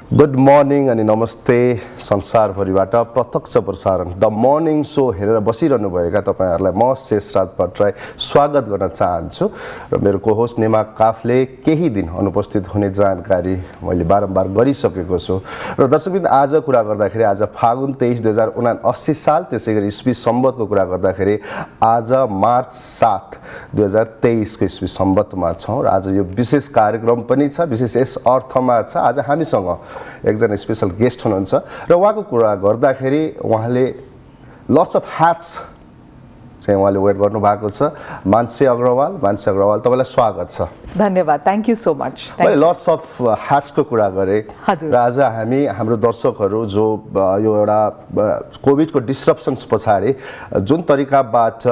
Good morning अनि नमस्ते संसारभरिबाट प्रत्यक्ष प्रसारण द मर्निङ सो हेरेर बसिरहनुभएका तपाईँहरूलाई म शेषराज भट्टराई स्वागत गर्न चाहन्छु र मेरो कोहोस्ट नेमा काफले केही दिन अनुपस्थित हुने जानकारी मैले बारम्बार गरिसकेको छु र दर्शकवृन्द आज कुरा गर्दाखेरि आज फागुन 23 2079 साल त्यसै गरी इस्वी सम्वतको कुरा गर्दाखेरि आज मार्च 7 2023 को इस्वी सम्वतमा छौँ र आज यो विशेष कार्यक्रम पनि छ विशेष यस अर्थमा छ आज हामीसँग एकजना स्पेशल गेस्ट हुनुहुन्छ र उहाँको कुरा गर्दाखेरि उहाँले लट्स अफ ह्याट्स चाहिँ उहाँले वेयर गर्नु भएको छ मानसी अग्रवाल तपाईँलाई स्वागत छ धन्यवाद थ्याङ्क यू सो मच मैले लट्स अफ ह्याट्सको कुरा गरेँ र आज हाम्रो दर्शकहरू जो यो एउटा कोभिडको डिस्ट्रप्सन्स पछाडि जुन तरिकाबाट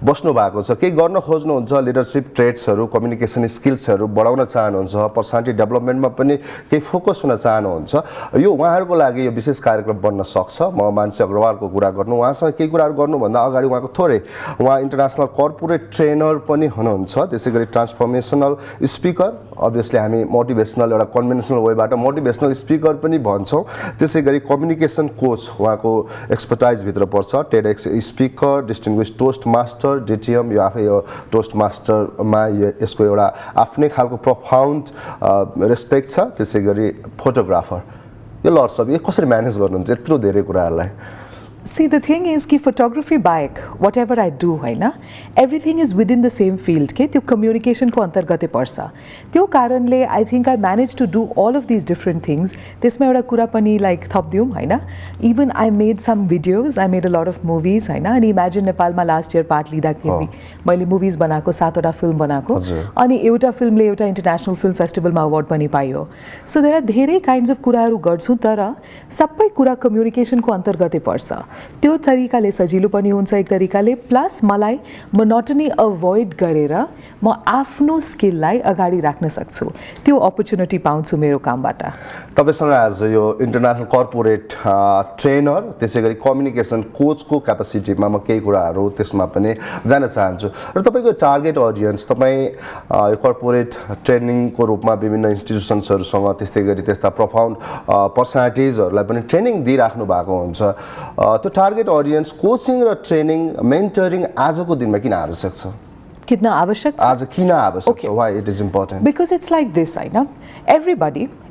बस्नु भएको छ केही गर्न खोज्नुहुन्छ लिडरसिप ट्रेड्सहरू कम्युनिकेसन स्किल्सहरू बढाउन चाहनुहुन्छ पर्सनालिटी डेभलपमेन्टमा पनि केही फोकस हुन चाहनुहुन्छ यो उहाँहरूको लागि यो विशेष कार्यक्रम बन्न सक्छ म मानसी अग्रवालको कुरा गर्नु उहाँसँग केही कुराहरू गर्नुभन्दा अगाडि उहाँको थोरै उहाँ इन्टरनेसनल कर्पोरेट ट्रेनर पनि हुनुहुन्छ त्यसै गरी ट्रान्सफर्मेसनल स्पिकर अभियसली हामी मोटिभेसनल एउटा कन्भेन्सनल वेबाट मोटिभेसनल स्पिकर पनि भन्छौँ त्यसै गरी कम्युनिकेसन कोच उहाँको एक्सपर्टाइजभित्र पर्छ TEDx speaker distinguished toast master DTM यो आफै यो टोस्ट मास्टरमा यसको एउटा आफ्नै खालको प्रोफाउन्ड रेस्पेक्ट छ त्यसै गरी फोटोग्राफर यो लट्स अफ यो कसरी म्यानेज गर्नुहुन्छ यत्रो धेरै कुराहरूलाई See, the thing is कि photography back, whatever I do, होइन everything is within the same field के त्यो communication को अन्तर्गतै पर्छ त्यो कारणले I think I managed to do all of these different things त्यसमा एउटा कुरा पनि like थप्दिउँ होइन even I made some videos I made a lot of movies होइन अनि इमेजिन नेपालमा लास्ट इयर पार्ट लिँदाखेरि मैले मुभिज बनाएको 7वटा फिल्म बनाएको अनि एउटा फिल्मले एउटा इन्टरनेसनल फिल्म फेस्टिभलमा अवार्ड पनि पायो सो देयर आर धेरै काइन्ड्स अफ कुराहरू गर्छु तर सबै कुरा कम्युनिकेसनको अन्तर्गतै पर्छ त्यो तरिकाले सजिलो पनि हुन्छ एक तरिकाले प्लस मलाई मोनोटनी अभोइड गरेर म आफ्नो स्किललाई अगाडि राख्न सक्छु त्यो अपर्च्युनिटी पाउँछु मेरो कामबाट तपाईसँग आज यो इन्टरनेसनल कर्पोरेट ट्रेनर त्यसै गरी कम्युनिकेसन कोचको क्यापासिटीमा म केही कुराहरू त्यसमा पनि जान चाहन्छु र तपाईँको टार्गेट अडियन्स तपाईँ कर्पोरेट ट्रेनिङको रूपमा विभिन्न इन्स्टिट्युसन्सहरूसँग त्यस्तै गरी त्यस्ता प्रोफाउन्ड पर्सनालिटिजहरूलाई पनि ट्रेनिङ दिइराख्नु भएको हुन्छ त्यो टार्गेट अडियन्स कोचिङ र ट्रेनिङ मेन्टरिङ आजको दिनमा किन आवश्यक छ किन आवश्यक छ आज किन आवश्यक छ why it is important because it's like this होइन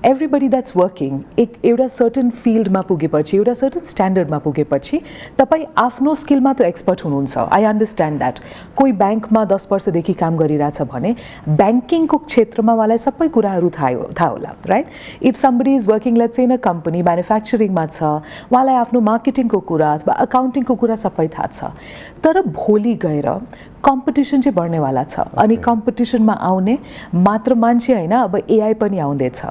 everybody that's working एउटा सर्टन फिल्डमा पुगेपछि एउटा सर्टन स्ट्यान्डर्डमा पुगेपछि तपाईँ आफ्नो स्किलमा त एक्सपर्ट हुनुहुन्छ आई अन्डरस्ट्यान्ड द्याट कोही ब्याङ्कमा 10 वर्षदेखि काम गरिरहेछ भने ब्याङ्किङको क्षेत्रमा उहाँलाई सबै कुराहरू थाहा होला right if somebody is working let's say in a company म्यानुफ्याक्चरिङमा छ उहाँलाई आफ्नो मार्केटिङको कुरा अथवा अकाउन्टिङको कुरा सबै थाहा छ तर भोलि गएर कम्पिटिसन चाहिँ बढ्नेवाला छ अनि कम्पिटिसनमा आउने मात्र मान्छे होइन अब एआई पनि आउँदैछ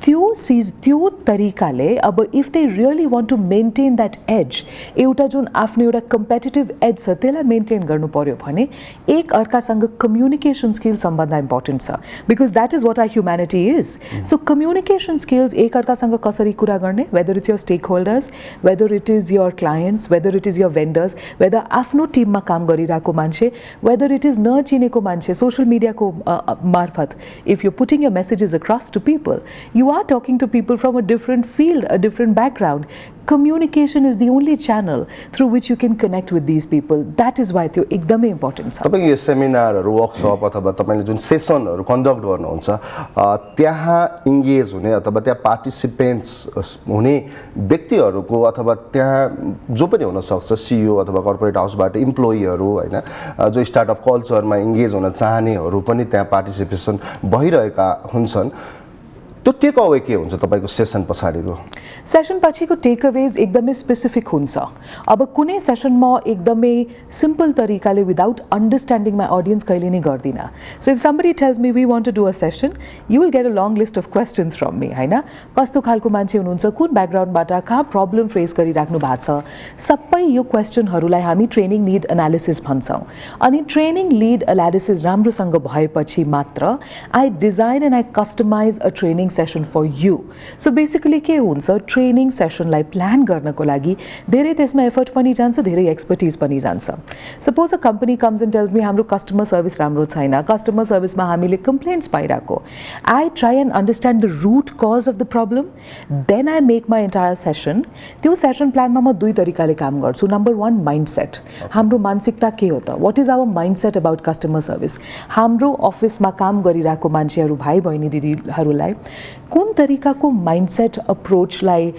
त्यो तरिकाले अब if they really want to maintain that as एउटा जुन आफ्नो एउटा कम्पिटेटिभ एज छ त्यसलाई मेन्टेन गर्नु पर्यो भने एक अर्कासँग कम्युनिकेसन स्किल सबभन्दा इम्पोर्टेन्ट छ because that is what our humanity is so communication skills एक अर्कासँग कसरी कुरा गर्ने whether it's your stakeholders whether it is your clients whether it is your vendors whether आफ्नो टिममा काम गरिरहेको मान्छे वेदर इट इज नचिनेको मान्छे सोसियल मिडियाको मार्फत if you putting your messages across to people you are talking to people from a different field, a different background. Communication is the only channel through which you can connect with these people. That is why त्यो एकदमै important छ तपाईको यो सेमिनारहरू workshop अथवा तपाईले जुन सेसनहरू conduct गर्नुहुन्छ त्यहाँ इन्गेज हुने अथवा त्यहाँ पार्टिसिपेन्ट्स हुने व्यक्तिहरूको अथवा त्यहाँ जो पनि हुन सक्छ सिइओ अथवा कर्पोरेट हाउसबाट इम्प्लोइहरू हैन जो स्टार्टअप कल्चरमा इन्गेज हुन चाहनेहरू पनि त्यहाँ पार्टिसिपेसन भइरहेका हुन्छन् त्यो टेक अवे के हुन्छ तपाईको सेसन पछाडिको सेसन पछिको टेक अवेज एकदमै स्पेसिफिक हुन्छ अब कुनै सेसनमा एकदमै सिम्पल तरिकाले विदाउट अन्डरस्ट्यान्डिङ माई अडियन्स कहिले नै गर्दिन so if somebody tells me we want to do a session you will get a long list of questions from me हैन कस्तो खालको मान्छे हुनुहुन्छ कुन ब्याकग्राउन्डबाट कहाँ प्रब्लम फेस गरिराख्नु भएको छ सबै यो क्वेसनहरूलाई हामी ट्रेनिङ निड एनालिसिस भन्छौँ अनि ट्रेनिङ लिड एनालिसिस राम्रोसँग भएपछि मात्र I design and I customize a training session for you. So basically के हुन्छ training session लाई plan गर्नको लागि धेरै त्यसमा effort पनि जान्छ, धेरै expertise पनि जान्छ. Suppose a company comes and tells me हाम्रो customer service राम्रो छैन, customer service मा हामीले complaints पाइरहेको. I try and understand the root cause of the problem, then I make my entire session. त्यो session plan मा म दुई तरिकाले काम गर्छु. Number 1, mindset. हाम्रो मानसिकता के हो त? What is our mindset about customer service? हाम्रो अफिसमा काम गरिरहेको मान्छेहरू भाइ बहिनी दिदीहरूलाई कुन तरिकाको माइन्डसेट अप्रोचलाई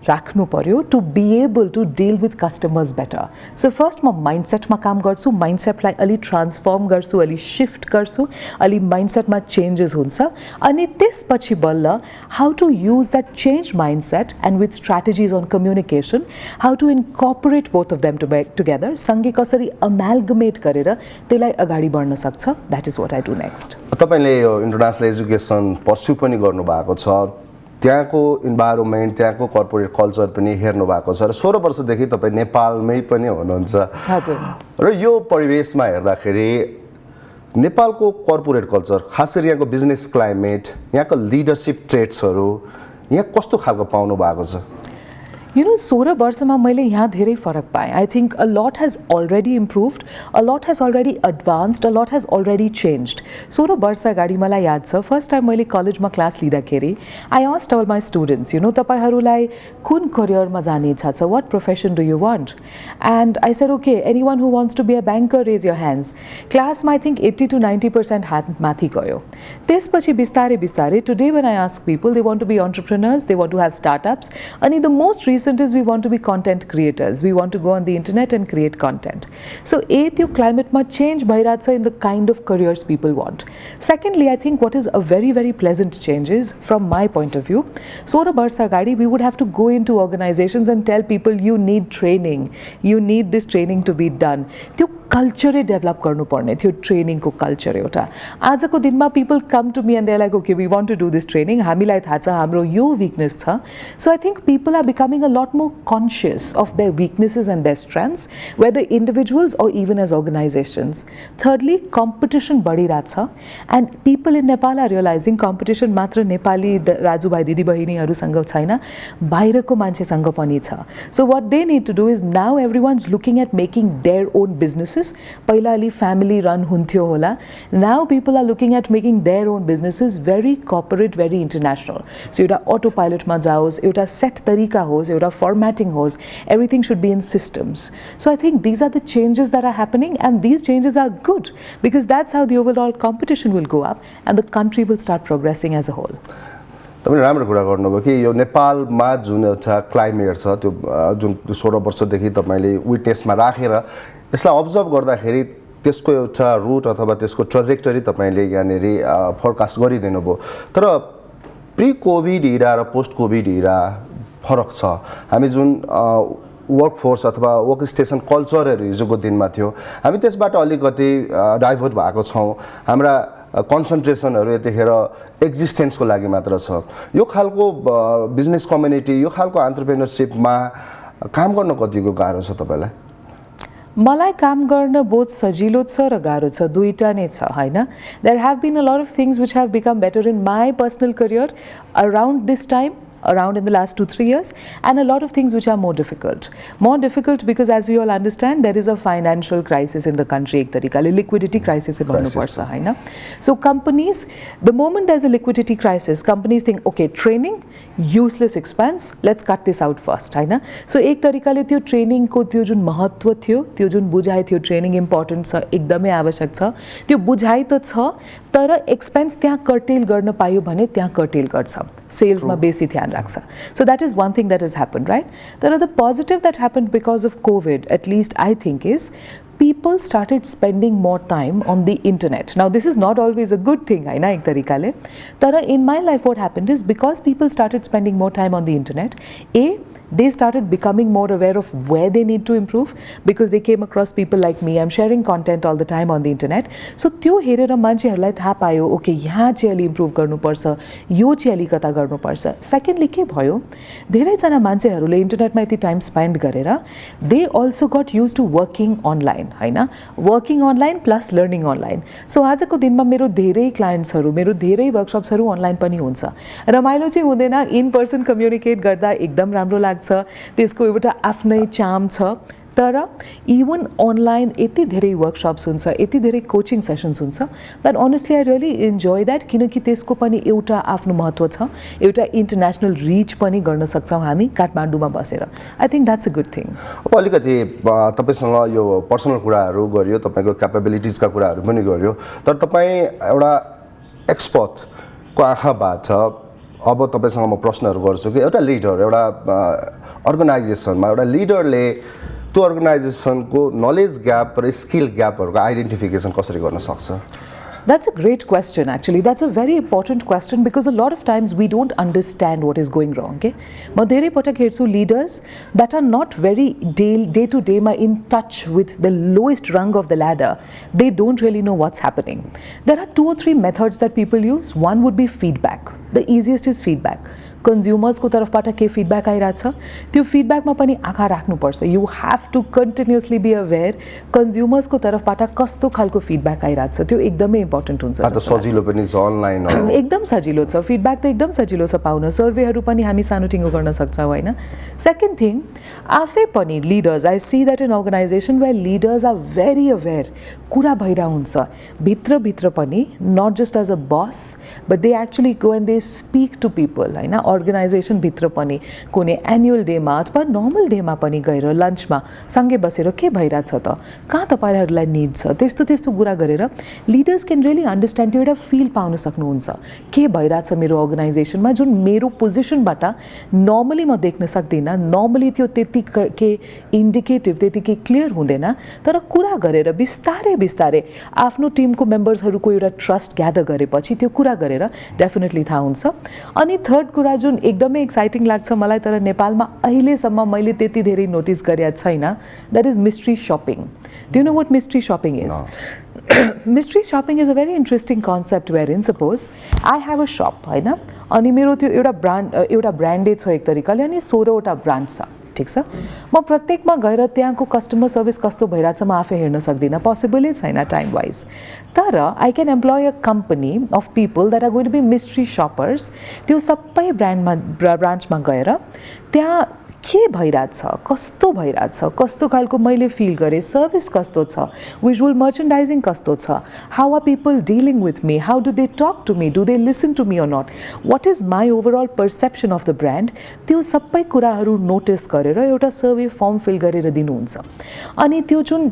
राख्नु पर्यो to be able to deal with customers better. So first म माइन्डसेटमा काम गर्छु, माइन्डसेटलाई अलि ट्रान्सफर्म गर्छु, अलि सिफ्ट गर्छु, अलि माइन्डसेटमा चेन्जेस हुन्छ अनि त्यसपछि बल्ल how to use that change mindset and with strategies on communication, how to incorporate both of them together, सँगै कसरी अमाल्गमेट गरेर त्यसलाई अगाडि बढ्न सक्छ. That is what I do next. तपाईँले यो इन्टरनेसनल एजुकेसन पर्स्यु पनि गर्नुभएको छ, त्यहाँको इन्भाइरोमेन्ट, त्यहाँको कर्पोरेट कल्चर पनि हेर्नु भएको छ र 16 वर्षदेखि तपाईँ नेपालमै पनि हुनुहुन्छ. हजुर. र यो परिवेशमा हेर्दाखेरि नेपालको कर्पोरेट कल्चर, खास गरी यहाँको बिजनेस क्लाइमेट, यहाँको लिडरसिप ट्रेट्सहरू यहाँ कस्तो खालको पाउनु भएको छ? You know, 16 वर्षमा मैले यहाँ धेरै फरक पाएँ. I think a lot has already improved, a lot has already advanced, a lot has already changed. 16 वर्ष अगाडि मलाई याद छ, फर्स्ट टाइम मैले कलेजमा क्लास लिँदाखेरि I asked all my students, you know, तपाईहरूलाई कुन करियरमा जाने इच्छा छ? What profession do you want? And I said, okay, anyone who wants to be a banker, raise your hands. क्लासमा I think 80 to 90% हात माथि गयो. त्यसपछि बिस्तारै बिस्तारै, today when I ask people, they want to be entrepreneurs, they want to have startups, अनि the most recent is we want to be content creators. We want to go on the internet and create content. So त्यो climate मा change भइरहेछ in the kind of careers people want. Secondly, I think what is a very, very pleasant change is, from my point of view, 16 वर्ष अगाडि we would have to go into organizations and tell people you need training, you need this training to be done. त्यो कल्चरै develop गर्नुपर्ने थियो, ट्रेनिङको culture एउटा. आजको दिनमा people come to me and they like okay we want to do this training, हामीलाई थाहा छ हाम्रो यो विकनेस छ. So I think people are becoming a lot more conscious of their weaknesses and their strengths, whether individuals or even as organisations. Thirdly, competition बढिरहेछ and people in Nepal are realising competition मात्र नेपाली दाजुभाइ दिदीबहिनीहरूसँग छैन, बाहिरको मान्छेसँग पनि छ. So what they need to do is now everyone's looking at making their own businesses. पहिला अलि फ्यामिली रन हुन्थ्यो होला. Now people are looking at making their own businesses very corporate, very international. So एउटा अटो पाइलटमा जाओस्, एउटा set तरिका होस्, एउटा फर्मेटिङ होस्, everything should be in systems. So I think these are the changes that are happening and these changes are good because that's how the overall competition will go up and the country will start progressing as a whole. तपाईँले राम्रो कुरा गर्नुभयो कि यो नेपालमा जुन एउटा climate छ, त्यो जुन 16 वर्षदेखि तपाईँले विटनेसमा राखेर यसलाई अब्जर्भ गर्दाखेरि त्यसको एउटा रुट अथवा त्यसको ट्रजेक्टरी तपाईँले यहाँनिर फोरकास्ट गरिदिनु भयो. तर प्री कोभिड इरा र पोस्ट कोभिड इरा फरक छ. हामी जुन वर्क फोर्स अथवा वर्क स्टेसन कल्चरहरू हिजोको दिनमा थियो, हामी त्यसबाट अलिकति डाइभर्ट भएको छौँ. हाम्रा कन्सन्ट्रेसनहरू यतिखेर एक्जिस्टेन्सको लागि मात्र छ. यो खालको बिजनेस कम्युनिटी, यो खालको एन्टरप्रेन्योरसिपमा काम गर्न कतिको गाह्रो छ तपाईँलाई? मलाई काम गर्न बहुत सजिलो छ र गाह्रो छ, दुईटा नै छ हैन. There have been a lot of things which have become better in my personal career around this time, around in the last 2-3 years, and a lot of things which are more difficult. More difficult because, as we all understand, there is a financial crisis in the country, ek tarikale liquidity crisis se bhannu parcha haina. So companies, the moment there's a liquidity crisis, companies think, okay, training, useless expense, let's cut this out first, haina. So ek tarikale त्यो training को त्यो जुन महत्त्व थियो, त्यो जुन बुझाइ थियो, ट्रेनिङ इम्पोर्टेन्ट छ, एकदमै आवश्यक छ, त्यो बुझाइ त छ, तर एक्सपेन्स त्यहाँ कर्टेल गर्न पायो भने त्यहाँ कर्टेल गर्छ, सेल्समा बेसी ध्यान राख्छ. So that is one thing that has happened, right? The positive that happened because of COVID, at least I think, is people started spending more time on the internet. Now this is not always a good thing, hai na, ek tarikale. Tara in my life what happened is, because people started spending more time on the internet, they started becoming more aware of where they need to improve, because they came across people like me. I'm sharing content all the time on the internet. So त्यो हेरेर मान्छेहरूलाई थाहा पायो, okay यहाँ चाहिँ अलि improve गर्नुपर्छ, यो चाहिँ अलिकता गर्नुपर्छ. सेकेन्डली के भयो, धेरैजना मान्छेहरूले इन्टरनेटमा यति टाइम स्पेन्ड गरेर they also got used to working online. होइन, working online plus learning online. So आजको दिनमा मेरो धेरै क्लाइन्ट्सहरू, मेरो धेरै वर्कसप्सहरू अनलाइन पनि हुन्छ. रमाइलो चाहिँ हुँदैन, इन पर्सन कम्युनिकेट गर्दा एकदम राम्रो लाग्छ, त्यसको एउटा आफ्नै चार्म छ. तर इवन अनलाइन यति धेरै वर्कसप्स हुन्छ, यति धेरै कोचिङ सेसन्स हुन्छ that honestly I really enjoy that, किनकि त्यसको पनि एउटा आफ्नो महत्त्व छ. एउटा इन्टरनेसनल रिच पनि गर्न सक्छौँ हामी काठमाडौँमा बसेर. I think that's a good thing. अब अलिकति तपाईँसँग यो पर्सनल कुराहरू गऱ्यो, तपाईँको क्यापेबिलिटिजका कुराहरू पनि गऱ्यो, तर तपाईँ एउटा एक्सपर्टको आँखाबाट अब तपाईँसँग म प्रश्नहरू गर्छु कि एउटा लिडर, एउटा अर्गनाइजेसनमा एउटा लिडरले त्यो अर्गनाइजेसनको नलेज ग्याप र स्किल ग्यापहरूको आइडेन्टिफिकेसन कसरी गर्न सक्छ? That's a great question, actually. That's a very important question because a lot of times we don't understand what is going wrong. Okay? म धेरै पटक हेर्छु leaders that are not very day to day in touch with the lowest rung of the ladder. They don't really know what's happening. There are 2 or 3 methods that people use. One would be feedback. The easiest is feedback. कन्ज्युमर्सको तर्फबाट के feedback आइरहेछ त्यो फिडब्याकमा पनि आँखा राख्नुपर्छ. You have to continuously be aware कन्ज्युमर्सको तर्फबाट कस्तो खालको फिडब्याक आइरहेछ, त्यो एकदमै इम्पोर्टेन्ट हुन्छ. सजिलो पनि छ अनलाइन, एकदम सजिलो छ, फिडब्याक त एकदम सजिलो छ पाउन. सर्वेहरू पनि हामी सानोटिङ्गो गर्न सक्छौँ होइन. सेकेन्ड थिङ, आफै पनि leaders, I see that in organisation where leaders are very aware, कुरा भइरहेको हुन्छ भित्रभित्र पनि, not just as a boss but they actually go and they speak to people होइन. अर्गनाइजेसनभित्र पनि कुनै एनुअल डेमा अथवा नर्मल डेमा पनि गएर लन्चमा सँगै बसेर के भइरहेछ त, कहाँ तपाईँहरूलाई निड छ, त्यस्तो त्यस्तो कुरा गरेर लिडर्स क्यान रियली अन्डरस्ट्यान्ड, त्यो एउटा फिल पाउन सक्नुहुन्छ के भइरहेछ मेरो अर्गनाइजेसनमा, जुन मेरो पोजिसनबाट नर्मली म देख्न सक्दिनँ. नर्मली त्यो त्यतिकै इन्डिकेटिभ, त्यतिकै क्लियर हुँदैन, तर कुरा गरेर बिस्तारै बिस्तारै आफ्नो टिमको मेम्बर्सहरूको एउटा ट्रस्ट ग्यादर गरेपछि त्यो कुरा गरेर डेफिनेटली थाहा हुन्छ. अनि थर्ड कुरा जुन एकदमै एक्साइटिङ लाग्छ मलाई, तर नेपालमा अहिलेसम्म मैले त्यति धेरै नोटिस गरेको छैन, that is mystery shopping. Do you know what mystery shopping is? Mystery shopping is a very interesting concept where in suppose I have a shop होइन, अनि मेरो त्यो एउटा ब्रान्डे छ एक तरिकाले, अनि 16वटा ब्रान्ड छ. ठिक छ, म प्रत्येकमा गएर त्यहाँको कस्टमर सर्भिस कस्तो भइरहेछ म आफै हेर्न सक्दिनँ, पोसिबलै छैन टाइम वाइज. तर I can employ a company of people that are going to be mystery shoppers. त्यो सबै ब्रान्चमा गएर त्यहाँ के भइरहेछ, कस्तो भइरहेछ, कस्तो खालको मैले फिल गरेँ, सर्भिस कस्तो छ, विजुअल मर्चेन्डाइजिङ कस्तो छ, how are people dealing with me, how do they talk to me, do they listen to me or not, what is my overall perception of the brand, त्यो सबै कुराहरू notice गरेर एउटा survey form fill गरेर दिनुहुन्छ. अनि त्यो जुन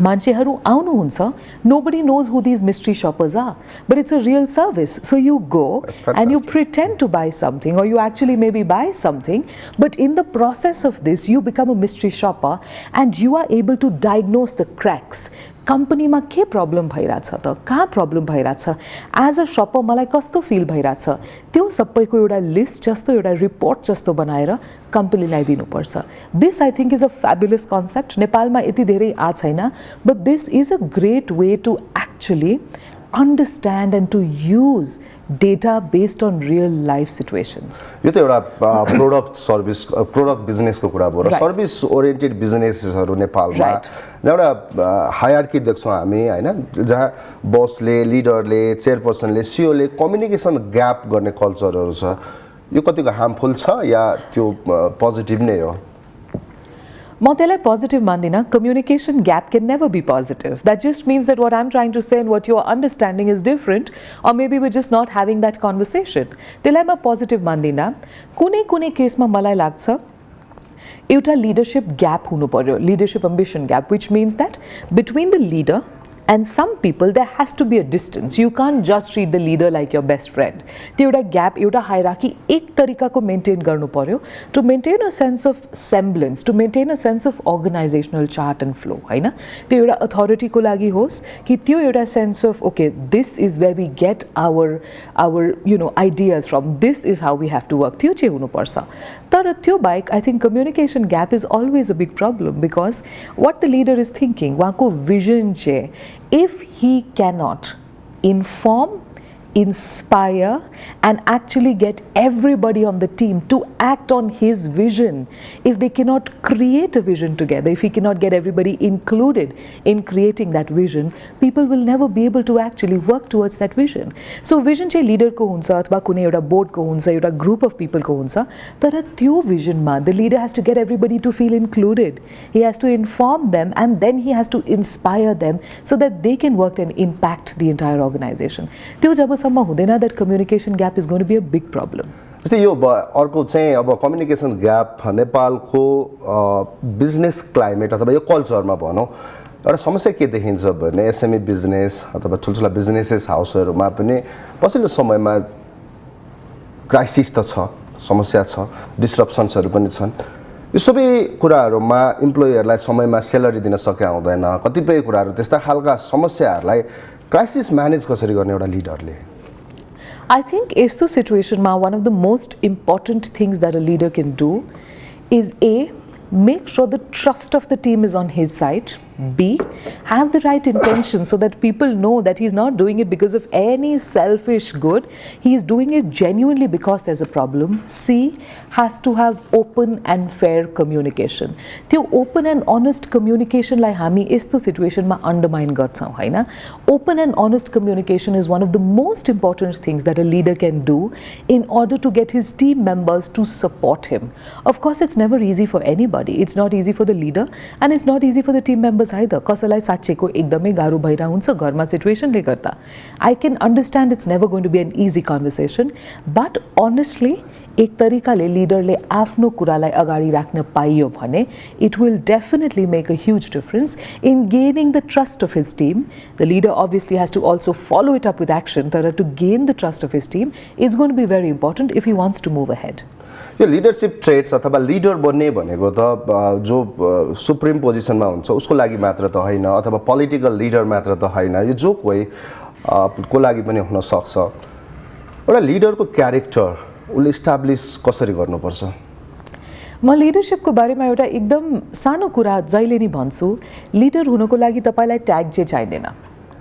मान्छेहरू आउनुहुन्छ, nobody knows who these mystery shoppers are, but it's a real service. So you go and you pretend to buy something, or you actually maybe buy something, but in the process of this you become a mystery shopper and you are able to diagnose the cracks. कम्पनीमा के problem भइरहेछ त, कहाँ problem भइरहेछ, as a सपर मलाई कस्तो feel भइरहेछ, त्यो सबैको एउटा लिस्ट जस्तो, एउटा रिपोर्ट जस्तो बनाएर कम्पनीलाई दिनुपर्छ. This I think is a fabulous concept. नेपालमा यति धेरै आएको छैन, but this is a great way to actually understand and to use data based on real life situations. यो त एउटा प्रोडक्ट सर्भिस, प्रोडक्ट बिजनेसको कुरा भयो र सर्भिस ओरिएन्टेड बिजनेसेसहरू नेपालमा एउटा हायरार्की देख्छौँ हामी होइन, जहाँ बसले, लिडरले, चेयरपर्सनले, सिओले कम्युनिकेसन ग्याप गर्ने कल्चरहरू छ. यो कतिको हार्मफुल छ या त्यो पोजिटिभ नै हो? म त्यसलाई पोजिटिभ मान्दिनँ. Communication gap can never be positive. That just means that what I am trying to say and what your understanding is different, or maybe we just not having that conversation. त्यसलाई म positive मान्दिनँ. कुनै कुनै केसमा मलाई लाग्छ एउटा leadership gap हुनु पर्यो, leadership ambition gap, which means that between the leader and some people there has to be a distance. You can't just treat the leader like your best friend. त्यो एउटा ग्याप, एउटा hierarchy एक तरिकाको maintain गर्नु पर्यो to maintain a sense of semblance, to maintain a sense of organisational chart and flow होइन. त्यो एउटा अथोरिटीको लागि होस् कि त्यो एउटा sense of okay this is where we get our you know ideas from, this is how we have to work, त्यो चाहिँ हुनुपर्छ. तर त्यो बाहेक I think communication gap is always a big problem because what the leader is thinking, उहाँको vision चाहिँ if he cannot inform, inspire, and actually get everybody on the team to act on his vision, if they cannot create a vision together, if he cannot get everybody included in creating that vision, people will never be able to actually work towards that vision. So vision चाहिँ लिडरको हुन्छ अथवा कुनै एउटा बोर्डको हुन्छ, एउटा group of पिपलको हुन्छ, तर त्यो visionमा the leader has to get everybody to feel included. He has to inform them and then he has to inspire them so that they can work and impact the entire organization. त्यो जबसम्म हुँदैन, that communication gap is going to be a big problem. जस्तै यो अर्को चाहिँ अब communication gap नेपालको business climate अथवा यो कल्चरमा भनौँ एउटा समस्या के देखिन्छ भने एसएमई बिजनेस अथवा ठुल्ठुला बिजनेसेस हाउसहरूमा पनि पछिल्लो समयमा क्राइसिस त छ, समस्या छ, डिस्ट्रप्सन्सहरू पनि छन्। यो सबै कुराहरूमा इम्प्लोइहरूलाई समयमा सेलरी दिन सके हुँदैन, कतिपय कुराहरू त्यस्ता खालका समस्याहरूलाई क्राइसिस म्यानेज कसरी गर्ने एउटा लिडरले? I think यस्तो सिचुएसनमा one of the most important things that a leader can do is A, make sure the trust of the team is on his side. B, have the right intention so that people know that he's not doing it because of any selfish good. He's doing it genuinely because there's a problem. C, has to have open and fair communication. त्यो open and honest communication लाई हामी यस्तो सिचुएसनमा undermine गर्छौं हैन? Open and honest communication is one of the most important things that a leader can do in order to get his team members to support him. Of course, it's never easy for anybody. It's not easy for the leader and it's not easy for the team members either. कसैलाई साच्चैको एकदमै गाह्रो भइरा हुन्छ घरमा सिचुएसनले गर्दा. I can understand it's never going to be an easy conversation, but honestly एक तरिकाले लिडरले आफ्नो कुरालाई अगाडि राख्न पाइयो भने it will definitely make a huge difference in gaining the trust of his team. The leader obviously has to also follow it up with action. तर to gain the trust of his team is going to be very important if he wants to move ahead. यो leadership traits अथवा leader बन्ने भनेको त जो supreme पोजिसनमा हुन्छ उसको लागि मात्र त होइन अथवा पोलिटिकल लिडर मात्र त होइन, यो जो कोही को लागि पनि हुन सक्छ। एउटा लिडरको क्यारेक्टर उसले इस्टाब्लिस कसरी गर्नुपर्छ? म लिडरशिपको बारेमा एउटा एकदम सानो कुरा जहिले नि भन्छु, लिडर हुनको लागि तपाईलाई ट्याग चाहिँ चाहिँदैन।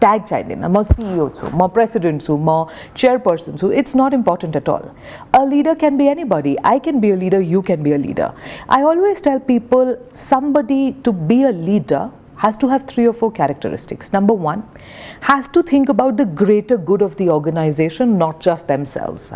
ट्याग चाहिँदैन। म CEO छु, म प्रेसिडेन्ट छु, म चेयरपर्सन छु। It's not important at all. A leader can be anybody. I can be a leader, you can be a leader. I always tell people somebody to be a leader has to have 3 or 4 characteristics. Number 1, has to think about the greater good of the organization, not just themselves.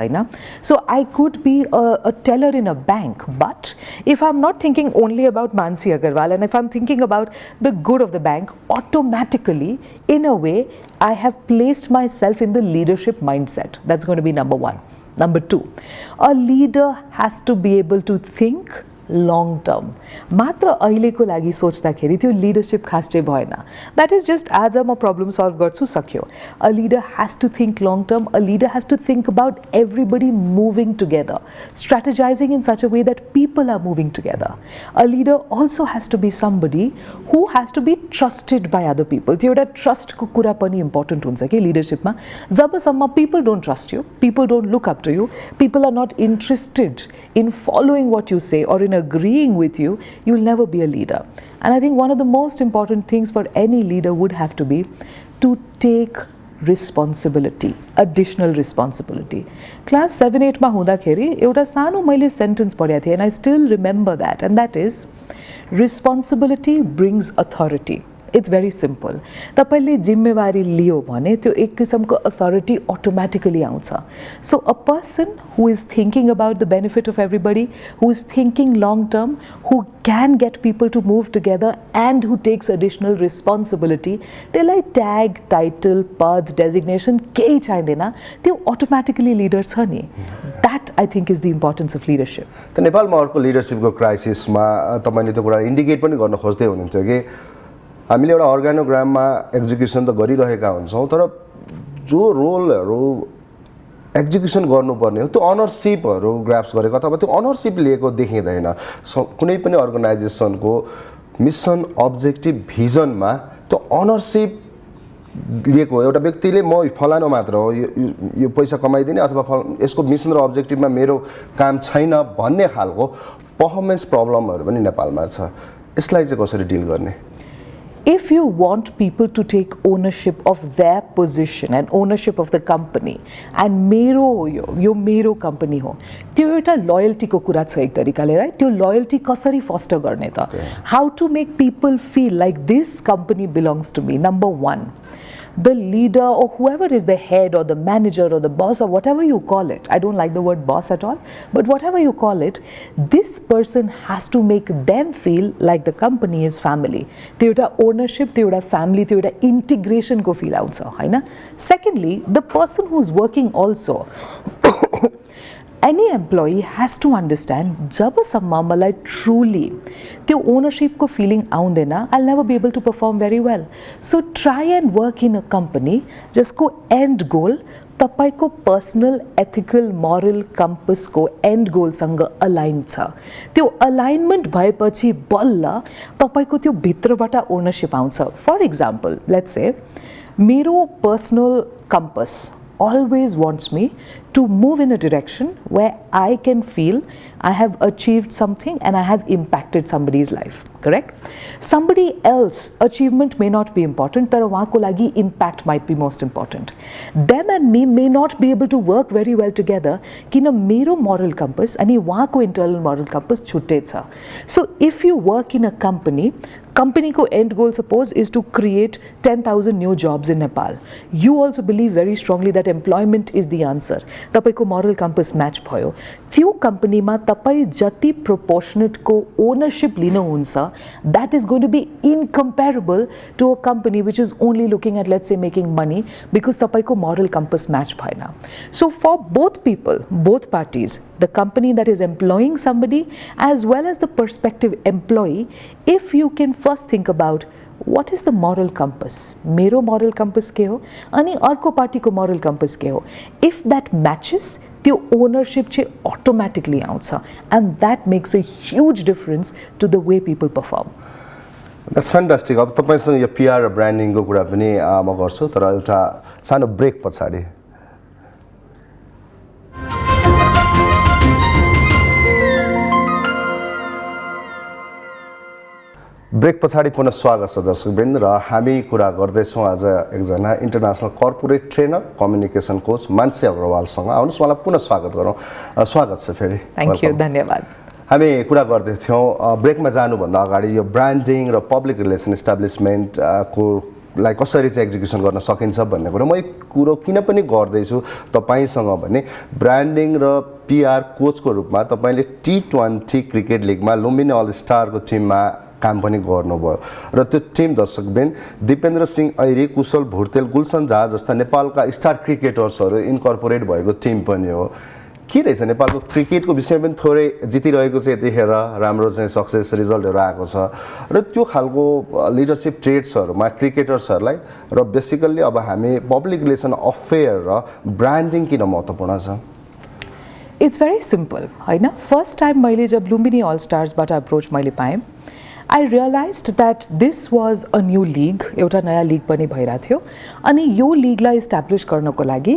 So I could be a teller in a bank, but if I'm not thinking only about Mansi Agarwal and if I'm thinking about the good of the bank, automatically, in a way, I have placed myself in the leadership mindset. That's going to be number 1. Number 2, a leader has to be able to think long term. मात्र अहिलेको लागि सोच्दाखेरि त्यो leadership खास चाहिँ भएन. That is just आज म problem solve गर्छु सक्यो. A leader has to think long term. A leader has to think about everybody moving together, strategizing in such a way that people are moving together. A leader also has to be somebody who has to be trusted by other people. त्यो एउटा trust को कुरा पनि important हुन्छ कि leadership मा. जबसम्म people don't trust you, people don't look up to you, people are not interested in following what you say or in agreeing with you, you'll never be a leader. And I think one of the most important things for any leader would have to be to take responsibility, additional responsibility. Class 7-8 मा हुँदाखेरि एउटा सानो मैले sentence पढेको थिएँ and I still remember that, and that is responsibility brings authority. It's very simple. तपाईले जिम्मेवारी लियो भने त्यो एक किसिमको authority automatically आउँछ. So a person who is thinking about the benefit of everybody, who is thinking long term, who can get people to move together and who takes additional responsibility, त्यसलाई tag, title, पद, designation केही चाहिँदैन, त्यो automatically leader छ नि. That I think is the importance of leadership. त नेपालमा अर्को लिडरशिपको क्राइसिसमा तपाईले त्यो कुरा इन्डिकेट पनि गर्न खोज्दै हुनुहुन्थ्यो कि हामीले एउटा अर्गानोग्राममा एक्जिक्युसन त गरिरहेका हुन्छौँ तर जो रोलहरू एक्जिक्युसन गर्नुपर्ने हो त्यो अनरसिपहरू ग्राप्स गरेको अथवा त्यो अनरसिप लिएको देखिँदैन। कुनै पनि अर्गनाइजेसनको मिसन अब्जेक्टिभ भिजनमा त्यो अनरसिप लिएको एउटा व्यक्तिले म फलानु मात्र हो यो पैसा कमाइदिने अथवा यसको मिसन र अब्जेक्टिभमा मेरो काम छैन भन्ने खालको पर्फर्मेन्स प्रब्लमहरू पनि नेपालमा छ। यसलाई चाहिँ कसरी डिल गर्ने? if you want people to take ownership of their position and ownership of the company and मेरो हो यो मेरो company हो त्यो एउटा loyalty को कुरा छ एक तरिकाले right त्यो loyalty कसरी foster गर्ने त how to make people feel like this company belongs to me number 1 the leader or whoever is the head or the manager or the boss or whatever you call it, I don't like the word boss at all, but whatever you call it, this person has to make them feel like the company is family. त्यो एउटा ownership, त्यो एउटा family, त्यो एउटा integration को feel आउँछ हैन. Secondly, the person who's working also any employee has to understand जबसम्म मलाई truly त्यो ownership को feeling आउँदैन I'll never be able to perform very well. So try and work in a company जसको end goal तपाईको personal ethical moral कम्पसको and गोलसँग align छ त्यो अलाइनमेन्ट भएपछि बल्ल तपाईको त्यो भित्रबाट ओनरशिप आउँछ फर एक्जाम्पल लेट्स से मेरो personal campus always wants me to move in a direction where I can feel I have achieved something and I have impacted somebody's life, correct? Somebody else achievement may not be important, तर उहाँको लागि impact might be most important. Them and me may not be able to work very well together किन मेरो moral compass अनि उहाँको internal moral compass छुट्टै छ. So if you work in a company को end goal suppose is to create 10,000 new jobs in Nepal. You also believe very strongly that employment is the answer. तपाईको moral compass match भयो. त्यो कम्पनीमा तपाई जति proportionate को ownership लिनुहुन्छ that is going to be incomparable to a company which is only looking at let's say making money because तपाईको moral compass match भएन. So for both people, both parties, the company that is employing somebody as well as the prospective employee, if you can first think about what is the moral compass मेरो moral compass के हो अनि अर्को पार्टीको moral compass के हो if that matches त्यो ownership चाहिँ automatically आउँछ and that makes a huge difference to the way people perform. That's fantastic. अब तपाईसँग यो PR र ब्रान्डिङको कुरा पनि म गर्छु तर एउटा सानो ब्रेक पछाडि ब्रेक पछाडि पुनः स्वागत छ दर्शकवृन्द र हामी कुरा गर्दैछौँ आज एकजना international corporate trainer communication coach Mansi अग्रवालसँग आउनुहोस् उहाँलाई पुनः स्वागत गरौँ स्वागत छ फेरि थ्याङ्क यू धन्यवाद हामी कुरा गर्दै थियौँ ब्रेकमा जानुभन्दा अगाडि यो ब्रान्डिङ र पब्लिक रिलेसन इस्टाब्लिसमेन्ट को लाई कसरी चाहिँ एक्जिक्युसन गर्न सकिन्छ भन्ने कुरा म एक कुरो किन पनि गर्दैछु तपाईसँग भने ब्रान्डिङ र PR कोचको रूपमा तपाईले T20 क्रिकेट लिगमा लुम्बिनी अल स्टारको टिममा काम पनि गर्नुभयो र त्यो टिम दर्शकबिन दिपेन्द्र सिंह ऐरी कुशल भुर्तेल गुलसन झा जस्ता नेपालका स्टार क्रिकेटर्सहरू इन्कर्पोरेट भएको टिम पनि हो के रहेछ नेपालको क्रिकेटको विषयमा पनि थोरै जितिरहेको छ यतिखेर राम्रो चाहिँ सक्सेस रिजल्टहरू आएको छ र त्यो खालको लिडरशिप ट्रेड्सहरूमा क्रिकेटर्सहरूलाई र बेसिकल्ली अब हामी पब्लिक रिलेसन अफेयर र ब्रान्डिङ किन महत्त्वपूर्ण छ इट्स भेरी सिम्पल हैन फर्स्ट टाइम मैले जब लुम्बिनी अल स्टार्सबाट अप्रोच मैले पाएँ I realized that this was a new league, एउटा नयाँ लिग पनि भइरहेको थियो अनि यो लिगलाई इस्टाब्लिश गर्नको लागि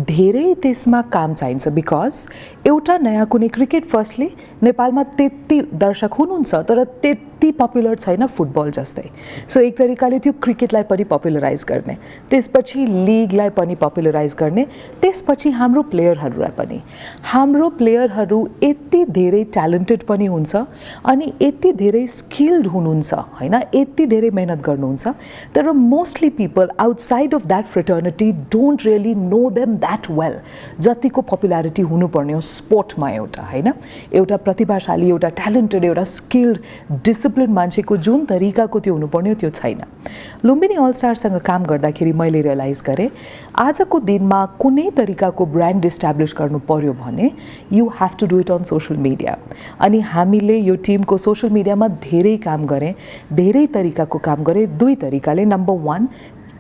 धेरै त्यसमा काम चाहिन्छ बिकज एउटा नयाँ कुनै क्रिकेट फर्स्टली नेपालमा त्यति दर्शक हुनुहुन्छ तर त्यति पपुलर छैन फुटबल जस्तै सो एक तरिकाले त्यो क्रिकेटलाई पनि पपुलराइज गर्ने त्यसपछि लिगलाई पनि पपुलराइज गर्ने त्यसपछि हाम्रो प्लेयरहरूलाई पनि हाम्रो प्लेयरहरू यति धेरै ट्यालेन्टेड पनि हुन्छ अनि यति धेरै स्किल्ड हुनुहुन्छ हैन यति धेरै मेहनत गर्नुहुन्छ तर mostly people outside of that fraternity don't really know them that well जतिको पपुलारिटी हुनुपर्ने हो स्पोर्टमा एउटा हैन एउटा प्रतिभाशाली एउटा ट्यालेन्टेड एउटा स्किल्ड डिसिप्लिन मान्छेको जुन तरिकाको त्यो हुनुपर्ने हो त्यो छैन लुम्बिनी अल स्टारसँग काम गर्दाखेरि मैले रियलाइज गरेँ आजको दिनमा कुनै तरिकाको ब्रान्ड इस्टाब्लिश गर्नु पर्यो भने you have to do it on social media अनि हामीले यो टिमको सोशल मिडियामा धेरै काम गरे धेरै तरिकाको काम गरे दुई तरिकाले नम्बर 1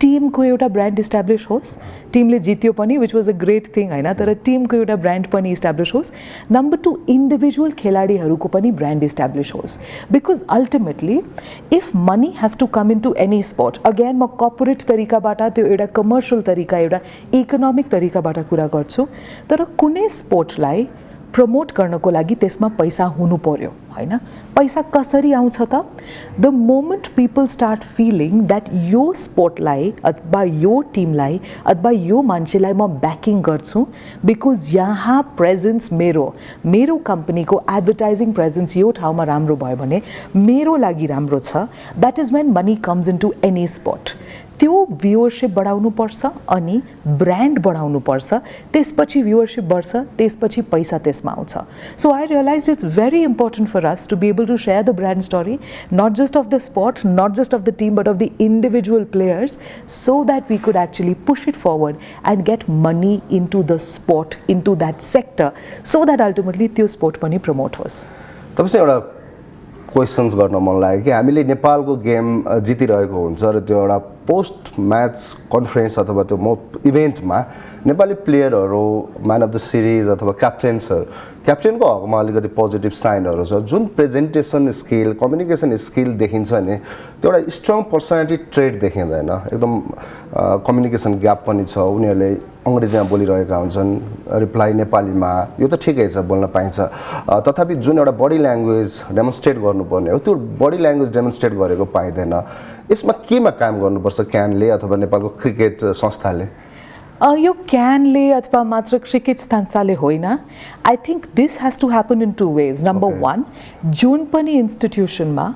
टिमको एउटा ब्रान्ड इस्टाब्लिश होस् टिमले जित्यो पनि which was a great thing हैन तर टिमको एउटा ब्रान्ड पनि इस्टाब्लिश होस् नम्बर 2 इन्डिभिजुअल खेलाडीहरूको पनि ब्रान्ड इस्टाब्लिश होस् because ultimately if money has to come into any sport again म कर्पोरेट तरिकाबाट त्यो एउटा कमर्सियल तरिका एउटा इकोनोमिक तरिकाबाट कुरा गर्छु तर कुनै स्पोर्टलाई प्रमोट गर्नको लागि त्यसमा पैसा हुनु पर्यो हैन पैसा कसरी आउँछ त the moment people start feeling that यो स्पोर्टलाई अथवा यो टिमलाई अथवा यो मान्छेलाई म ब्याकिङ गर्छु बिकज यहाँ प्रेजेन्स मेरो कम्पनीको एडभर्टाइजिङ प्रेजेन्स यो ठाउँमा राम्रो भयो भने मेरो लागि राम्रो छ that is when money comes in to any sport त्यो भ्युअरसिप बढाउनुपर्छ अनि ब्रान्ड बढाउनुपर्छ त्यसपछि भ्युअरसिप बढ्छ त्यसपछि पैसा त्यसमा आउँछ so I realize it's very important for us to be able to share the brand story not just of the sport not just of the team but of the individual players so that we could actually push it forward and get money into the sport into that sector so that ultimately त्यो sport पनि promote होस् तपाईँ एउटा questions गर्न मन लाग्यो कि हामीले नेपालको गेम जितिरहेको हुन्छ र त्यो एउटा पोस्ट म्याच कन्फरेन्स अथवा त्यो इभेन्टमा नेपाली प्लेयरहरू म्यान अफ द सिरिज अथवा क्याप्टेनको हकमा अलिकति पोजिटिभ साइनहरू छ जुन प्रेजेन्टेसन स्किल कम्युनिकेसन स्किल देखिन्छ नि त्यो एउटा स्ट्रङ पर्सनालिटी ट्रेड देखिँदैन एकदम कम्युनिकेसन ग्याप पनि छ उनीहरूले अङ्ग्रेजीमा बोलिरहेका हुन्छन् रिप्लाई नेपालीमा यो त ठिकै छ बोल्न पाइन्छ तथापि जुन एउटा बडी ल्याङ्ग्वेज डेमोन्स्ट्रेट गर्नुपर्ने हो त्यो बडी ल्याङ्ग्वेज डेमोन्स्ट्रेट गरेको पाइँदैन यसमा केमा काम गर्नुपर्छ क्यानले अथवा नेपालको क्रिकेट संस्थाले यो क्यानले अथवा मात्र क्रिकेट संस्थाले होइन I think this has to happen in two ways number one जुन पनि इन्स्टिट्युसनमा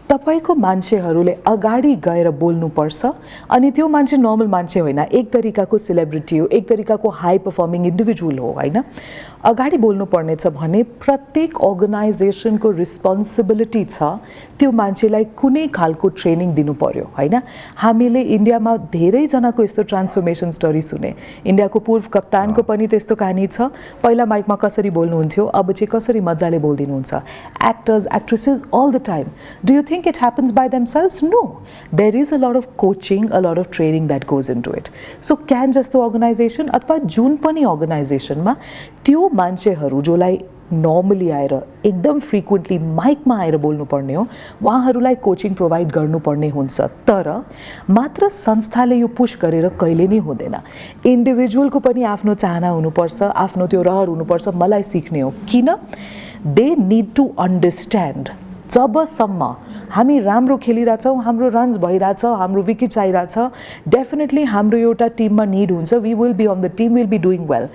तपाईको मान्छेहरूले अगाडि गएर बोल्नुपर्छ अनि त्यो मान्छे नर्मल मान्छे होइन एक तरिकाको सेलिब्रिटी हो एक तरिकाको हाई पर्फर्मिङ इन्डिभिजुअल हो होइन अगाडि बोल्नुपर्नेछ भने प्रत्येक अर्गनाइजेसनको रिस्पोन्सिबिलिटी छ त्यो मान्छेलाई कुनै खालको ट्रेनिङ दिनु पर्यो होइन हामीले इन्डियामा धेरैजनाको यस्तो ट्रान्सफर्मेसन स्टोरी सुने इन्डियाको पूर्व कप्तानको पनि त्यस्तो कहानी छ पहिला माइकमा कसरी बोल्नुहुन्थ्यो अब चाहिँ कसरी मजाले बोलिदिनुहुन्छ actors actresses all the time do you think it happens by themselves? No. There is a lot of coaching, a lot of training that goes into it. So can जस्तो अर्गनाइजेसन अथवा जुन पनि अर्गनाइजेसनमा त्यो मान्छेहरू जोलाई नर्मली आएर एकदम frequently माइकमा आएर बोल्नुपर्ने हो उहाँहरूलाई कोचिङ प्रोभाइड गर्नुपर्ने हुन्छ तर मात्र संस्थाले यो पुश गरेर कहिले नै हुँदैन इन्डिभिजुअलको पनि आफ्नो चाहना हुनुपर्छ आफ्नो त्यो रहर हुनुपर्छ मलाई सिक्ने हो किन दे निड टु अन्डरस्ट्यान्ड जबसम्म हामी राम्रो खेलिरहेछौँ हाम्रो रन्स भइरहेछ हाम्रो विकेट्स आइरहेछ डेफिनेटली हाम्रो एउटा टिममा निड हुन्छ we will be on the team will be doing well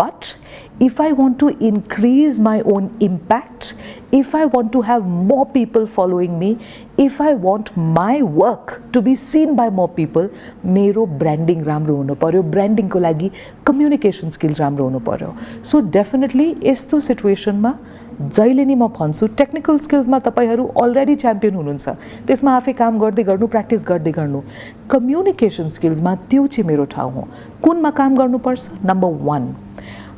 but if I want to increase my own impact, if I want to have more people following me, if I want my work to be seen by more people, मेरो branding राम्रो हुनु पर्यो branding को लागि communication skills राम्रो हुनु पर्यो so definitely यस्तो सिचुएसनमा जहिले नि म भन्छु टेक्निकल स्किल्समा तपाईहरू अलरेडी च्याम्पियन हुनुहुन्छ त्यसमा आफै काम गर्दै गर्नु प्र्याक्टिस गर्दै गर्नु कम्युनिकेसन स्किल्समा त्यो चाहिँ मेरो ठाउँ हो कुनमा काम गर्नुपर्छ number 1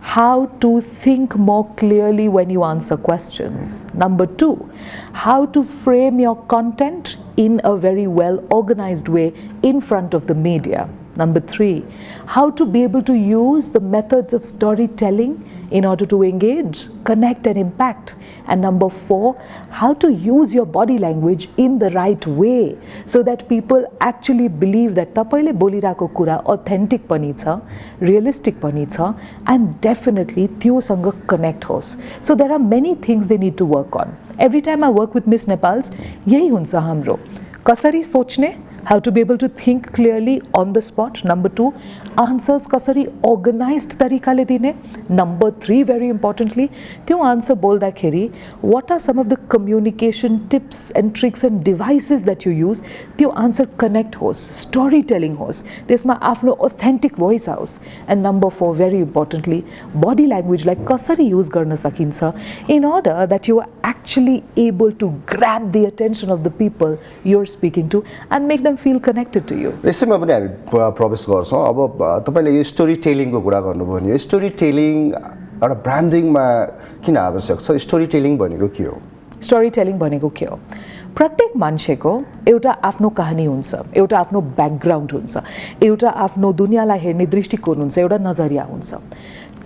how to think more clearly when you answer questions. Number 2, how to frame your content in a very well organized way in front of the media. Number 3, how to be able to use the methods of storytelling in order to engage, connect and impact. And number 4, how to use your body language in the right way so that people actually believe that tapaile bolirako kura authentic pani cha, realistic pani cha and definitely tyo sanga connect hos. So there are many things they need to work on. Every time I work with Miss Nepals, yahi huncha hamro. Kasari sochne how to be able to think clearly on the spot. Number 2, answers kasari organized tarikale dine. Number 3, very importantly, त्यो answer बोल्दाखेरि what are some of the communication tips and tricks and devices that you use त्यो answer connect होस् storytelling होस् त्यसमा आफ्नो authentic voice आओस् and number 4, very importantly, body language like कसरी use गर्न सकिन्छ in order that you are actually able to grab the attention of the people you're speaking to and make them feel connected to you. यसैमा पनि हामी प्रवेश गर्छौँ अब तपाईँले यो स्टोरी टेलिङको कुरा गर्नुभयो नि यो स्टोरी टेलिङ एउटा ब्रान्डिङमा किन आवश्यक छ स्टोरी टेलिङ भनेको के हो स्टोरी टेलिङ भनेको के हो प्रत्येक मान्छेको एउटा आफ्नो कहानी हुन्छ एउटा आफ्नो ब्याकग्राउन्ड हुन्छ एउटा आफ्नो दुनियाँलाई हेर्ने दृष्टिकोण हुन्छ एउटा नजरिया हुन्छ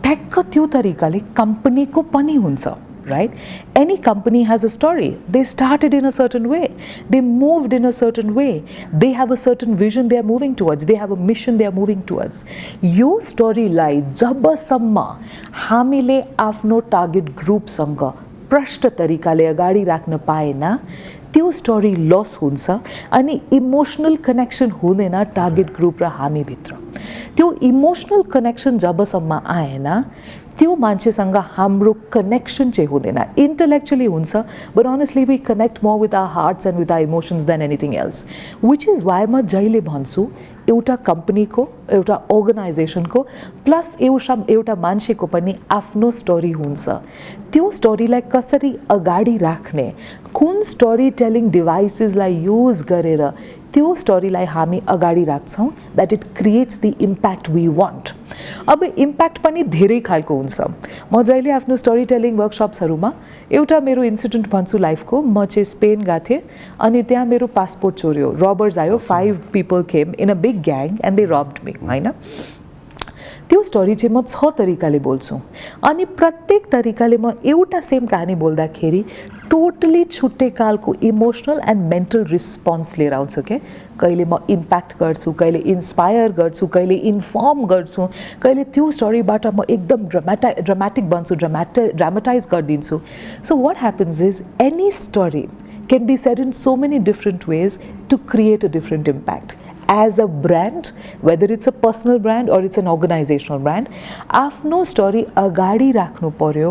ठ्याक्क त्यो तरिकाले कम्पनीको पनि हुन्छ right? Any company has a story. They started in a certain way, they moved in a certain way, they have a certain vision they are moving towards, they have a mission they are moving towards. यो स्टोरीलाई जबसम्म हामीले आफ्नो target ग्रुपसँग प्रष्ट तरिकाले अगाडि राख्न पाएन त्यो स्टोरी लस हुन्छ अनि इमोसनल कनेक्सन हुँदैन टार्गेट ग्रुप र हामी भित्र. त्यो इमोसनल कनेक्सन जबसम्म आएन त्यो मान्छेसँग हाम्रो कनेक्सन चाहिँ हुँदैन. इन्टेलेक्चुअली हुन्छ but honestly we connect more with our hearts and with our emotions than anything else. Which is why म जहिले भन्छु एउटा कम्पनीको एउटा अर्गनाइजेसनको प्लस एउटा मान्छेको पनि आफ्नो स्टोरी हुन्छ. त्यो स्टोरीलाई कसरी अगाडि राख्ने, कुन स्टोरी टेलिङ डिभाइसेसलाई युज गरेर त्यो स्टोरीलाई हामी अगाडि राख्छौँ that it creates the impact we want. अब इम्प्याक्ट पनि धेरै खालको हुन्छ. म जहिले आफ्नो स्टोरी टेलिङ वर्कसप्सहरूमा एउटा मेरो इन्सिडेन्ट भन्छु लाइफको. म चाहिँ स्पेन गएको थिएँ अनि त्यहाँ मेरो पासपोर्ट चोर्यो, रबर्स आयो, 5 people came in a big gang and they robbed me, होइन. त्यो स्टोरी चाहिँ म 6 तरिकाले बोल्छु अनि प्रत्येक तरिकाले म एउटा सेम कहानी बोल्दाखेरि टोटली छुट्टै खालको इमोसनल एन्ड मेन्टल रिस्पोन्स लिएर आउँछु के. कहिले म इम्प्याक्ट गर्छु, कहिले इन्स्पायर गर्छु, कहिले इन्फर्म गर्छु, कहिले त्यो स्टोरीबाट म एकदम ड्रामेटिक बन्छु, ड्रामाटाइज गरिदिन्छु. So what happens is any story can be said in so many different ways to create a different impact. As a brand, whether it's a personal brand or it's an organizational brand, आफ्नो story अगाडि राख्नु पर्यो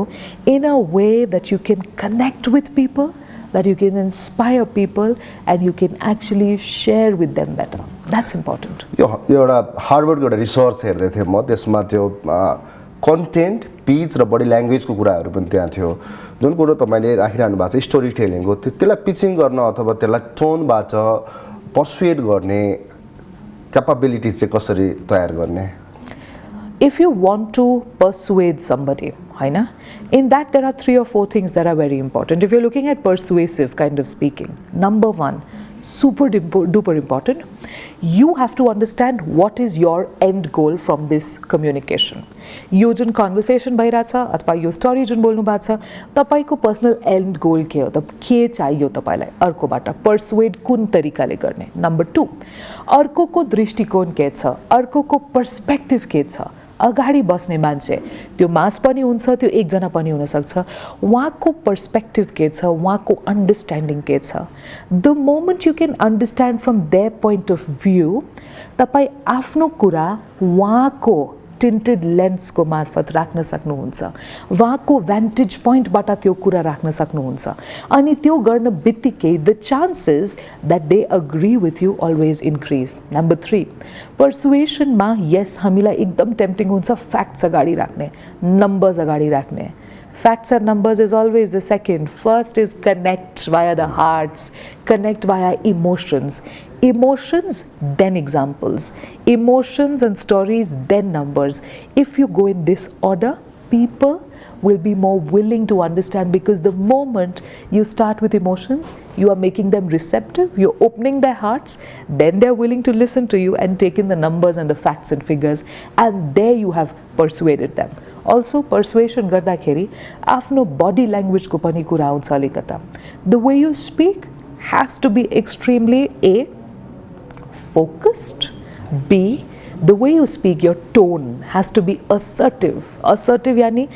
in a way that you can connect with people, that you can inspire people and you can actually share with them better. That's important. यो एउटा हार्वर्डको एउटा research हेर्दै थिएँ म. त्यसमा त्यो कन्टेन्ट, पिच र बडी ल्याङ्ग्वेजको कुराहरू पनि त्यहाँ थियो. जुन कुरो तपाईँले राखिरहनु भएको छ स्टोरी टेलिङको, त्यसलाई पिचिङ गर्न अथवा त्यसलाई टोनबाट पर्सुएड गर्ने क्यापाबिलिटी चाहिँ कसरी तयार गर्ने? If you want to persuade somebody, होइन, in that there are 3 or 4 things that are very important. If you're looking at persuasive kind of speaking, number 1, super duper important, you have to understand what is your end goal from this communication. यो जुन conversation भइरहेछ अथवा यो story जुन बोल्नु भएको छ तपाईँको पर्सनल एन्ड गोल के हो त, के चाहियो तपाईँलाई अर्कोबाट, पर्सुएड कुन तरिकाले गर्ने. नम्बर 2, अर्कोको दृष्टिकोण के छ, अर्कोको पर्सपेक्टिभ के छ. अगाडि बस्ने मान्छे त्यो मास पनि हुन्छ, त्यो एकजना पनि हुनसक्छ, उहाँको पर्सपेक्टिभ के छ, उहाँको अन्डरस्ट्यान्डिङ के छ. The moment you can understand from their point of view तपाईँ आफ्नो कुरा उहाँको टिन्टेड लेन्सको मार्फत राख्न सक्नुहुन्छ, उहाँको भ्यान्टेज पोइन्टबाट त्यो कुरा राख्न सक्नुहुन्छ अनि त्यो गर्न बित्तिकै the chances that they agree with you always increase. Number 3, पर्सुएसनमा यस हामीलाई एकदम टेम्पटिङ हुन्छ फ्याक्ट्स अगाडि राख्ने, नम्बर्स अगाडि राख्ने. Facts and numbers is always the second. First is connect via the hearts, connect via emotions. Emotions, then examples. Emotions and stories, then numbers. If you go in this order, people will be more willing to understand, because the moment you start with emotions, you are making them receptive, you're opening their hearts, then they're willing to listen to you and take in the numbers and the facts and figures, and there you have persuaded them. Also, persuasion गर्दाखेरि आफ्नो body language को पनि कुरा आउँछ अलिकता. The way you speak has to be extremely A, focused, B, the way you speak, your tone has to be assertive. Assertive yani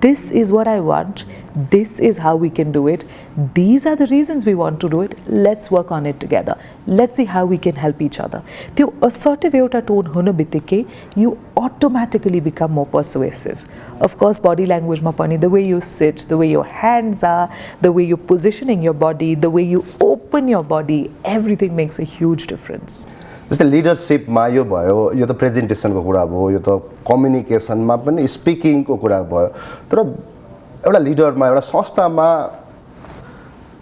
this is what I want, this is how we can do it, these are the reasons we want to do it, let's work on it together, let's see how we can help each other. त्यो assertive एउटा tone हुन बित्तिकै you automatically become more persuasive. Of course, body language मा पनि the way you sit, the way your hands are, the way you're positioning your body, the way you open your body, everything makes a huge difference. जस्तै लिडरसिपमा यो भयो, यो त प्रेजेन्टेसनको कुरा भयो, यो त कम्युनिकेसनमा पनि स्पिकिङको कुरा भयो. तर एउटा लिडरमा, एउटा संस्थामा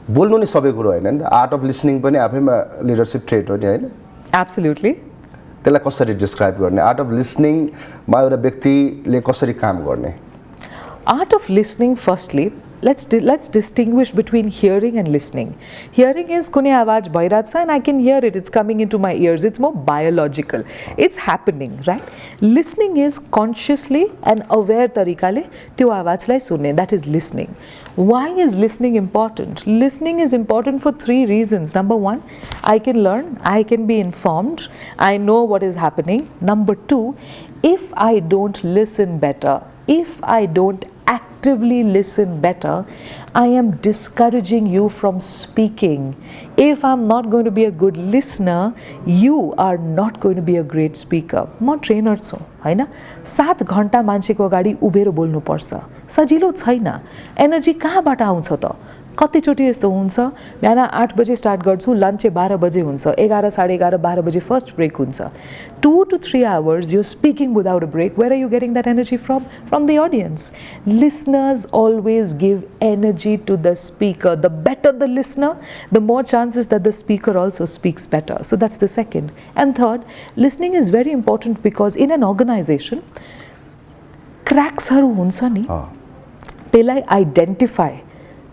बोल्नु नि सबै कुरो होइन नि त. आर्ट अफ लिसनिङ पनि आफैमा लिडरसिप ट्रेट हो नि होइन? एब्सोल्युटली. त्यसलाई कसरी डिस्क्राइब गर्ने? आर्ट अफ लिसनिङमा एउटा व्यक्तिले कसरी काम गर्ने? Art of listening, firstly, let's distinguish between hearing and listening. Hearing is कुनै आवाज भइरहेछ and I can hear it, it's coming into my ears, it's more biological, it's happening, right? Listening is consciously and aware तरिकाले त्यो आवाजलाई सुन्ने, that is listening. Why is listening important? Listening is important for 3 reasons. Number 1, I can learn, I can be informed, I know what is happening. Number 2, if I don't listen better, if I don't actively listen better, I am discouraging you from speaking. If I'm not going to be a good listener, you are not going to be a great speaker. म trainer छु हैन, 7 घण्टा मान्छेको अगाडि उभिएर बोल्नु पर्छ, सजिलो छैन. एनर्जी कहाँबाट आउँछ त? कतिचोटि यस्तो हुन्छ बिहान 8 बजे स्टार्ट गर्छु, लन्च चाहिँ 12 बजे हुन्छ, 11, 11:30, 12 बजे फर्स्ट ब्रेक हुन्छ. 2 to 3 hours you're speaking without a break. Where are you getting that energy from? From the audience. Listeners always give energy to the speaker. The better the listener, the more chances that the speaker also speaks better. So that's the second. And third, listening is very important because in an organization, cracks-हरु हुन्छ नि, त्यसलाई identify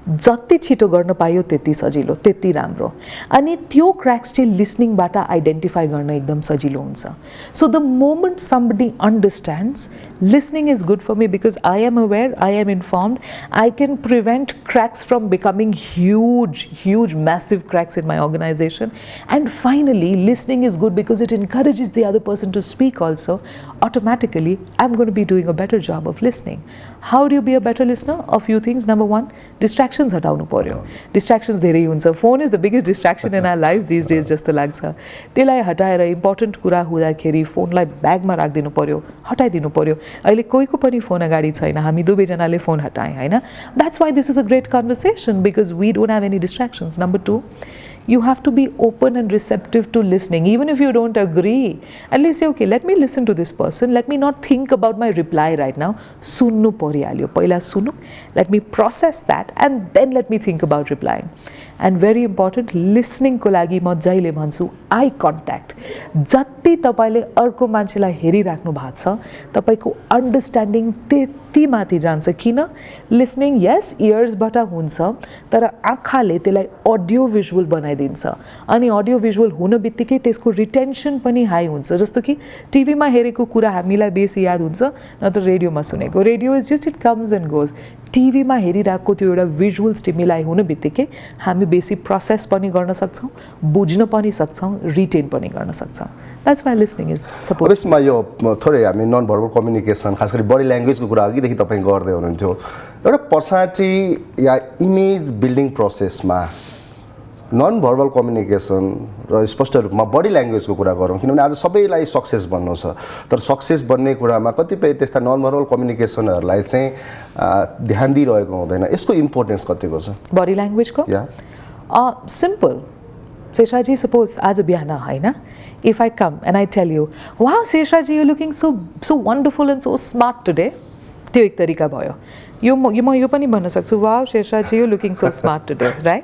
जति छिटो गर्न पायो त्यति सजिलो, त्यति राम्रो. अनि त्यो क्रैक्स चाहिँ लिसनिङबाट आइडेन्टिफाई गर्न एकदम सजिलो हुन्छ. So the moment somebody understands listening is good for me because I am aware, I am informed, I can prevent cracks from becoming huge massive cracks in my organization. And finally, listening is good because it encourages the other person to speak also. Automatically I'm going to be doing a better job of listening. How do you be a better listener? A few things. Number 1, distractions हटाउनु पर्यो. Distractions धेरै हुन्छ. Phone is the biggest distraction in our lives these days जस्तो लाग्छ. त्यसलाई हटाएर important कुरा हुँदाखेरि फोनलाई ब्यागमा राखिदिनु पर्यो, हटाइदिनु पर्यो. अहिले कोहीको पनि फोन अगाडि छैन, हामी दुवैजनाले फोन हटाएँ हैन. That's why this is a great conversation because we don't have any distractions. Number 2, you have to be open and receptive to listening. Even if you don't agree, at least say, okay, let me listen to this person. Let me not think about my reply right now. Sunnu परिहाल्यो, पहिला सुनु. Let me process that and then let me think about replying. And very important, listening को लागि म जहिले भन्छु eye contact. जति तपाईले अर्को मान्छेलाई हेरिराख्नु भएको छ, तपाईको अन्डरस्ट्यान्डिङ त्यति माथि जान्छ. किन? लिसनिङ यस इयर्सबाट हुन्छ, तर आँखाले त्यसलाई अडियो भिजुअल बनाइदिन्छ. अनि अडियो भिजुअल हुन बित्तिकै त्यसको रिटेन्सन पनि हाई हुन्छ. जस्तो कि टिभीमा हेरेको कुरा हामीलाई बेसी याद हुन्छ, नत्र रेडियोमा सुनेको. Radio is just it comes and goes. टिभीमा हेरिरहेको त्यो एउटा भिजुअल स्टिमुलाई हुन बित्तिकै हामी बेसी प्रोसेस पनि गर्न सक्छौँ, बुझ्न पनि सक्छौँ, रिटेन पनि गर्न सक्छौँ. That's why listening is suppose. यसमा यो थोरै हामी नन भर्बल कम्युनिकेसन, खास गरी बडी ल्याङ्ग्वेजको कुरा अघिदेखि तपाईँ गर्दै हुनुहुन्थ्यो. एउटा पर्सनालिटी या इमेज बिल्डिङ प्रोसेसमा नन भर्बल कम्युनिकेसन र स्पष्ट रूपमा बडी ल्याङ्ग्वेजको कुरा गरौँ, किनभने आज सबैलाई सक्सेस बन्नु छ, तर सक्सेस बन्ने कुरामा कतिपय त्यस्ता नन भर्बल कम्युनिकेसनहरूलाई चाहिँ ध्यान दिइरहेको हुँदैन. यसको इम्पोर्टेन्स कतिको छ बडी ल्याङ्ग्वेजको? सिम्पल. Seshaji, suppose आज बिहान हैन, if I come and I tell you, wow Seshaji, you're looking so wonderful and so smart today, त्यो एक तरिका भयो. यो पनि भन्न सक्छु, wow Seshaji, you're looking so smart today, right?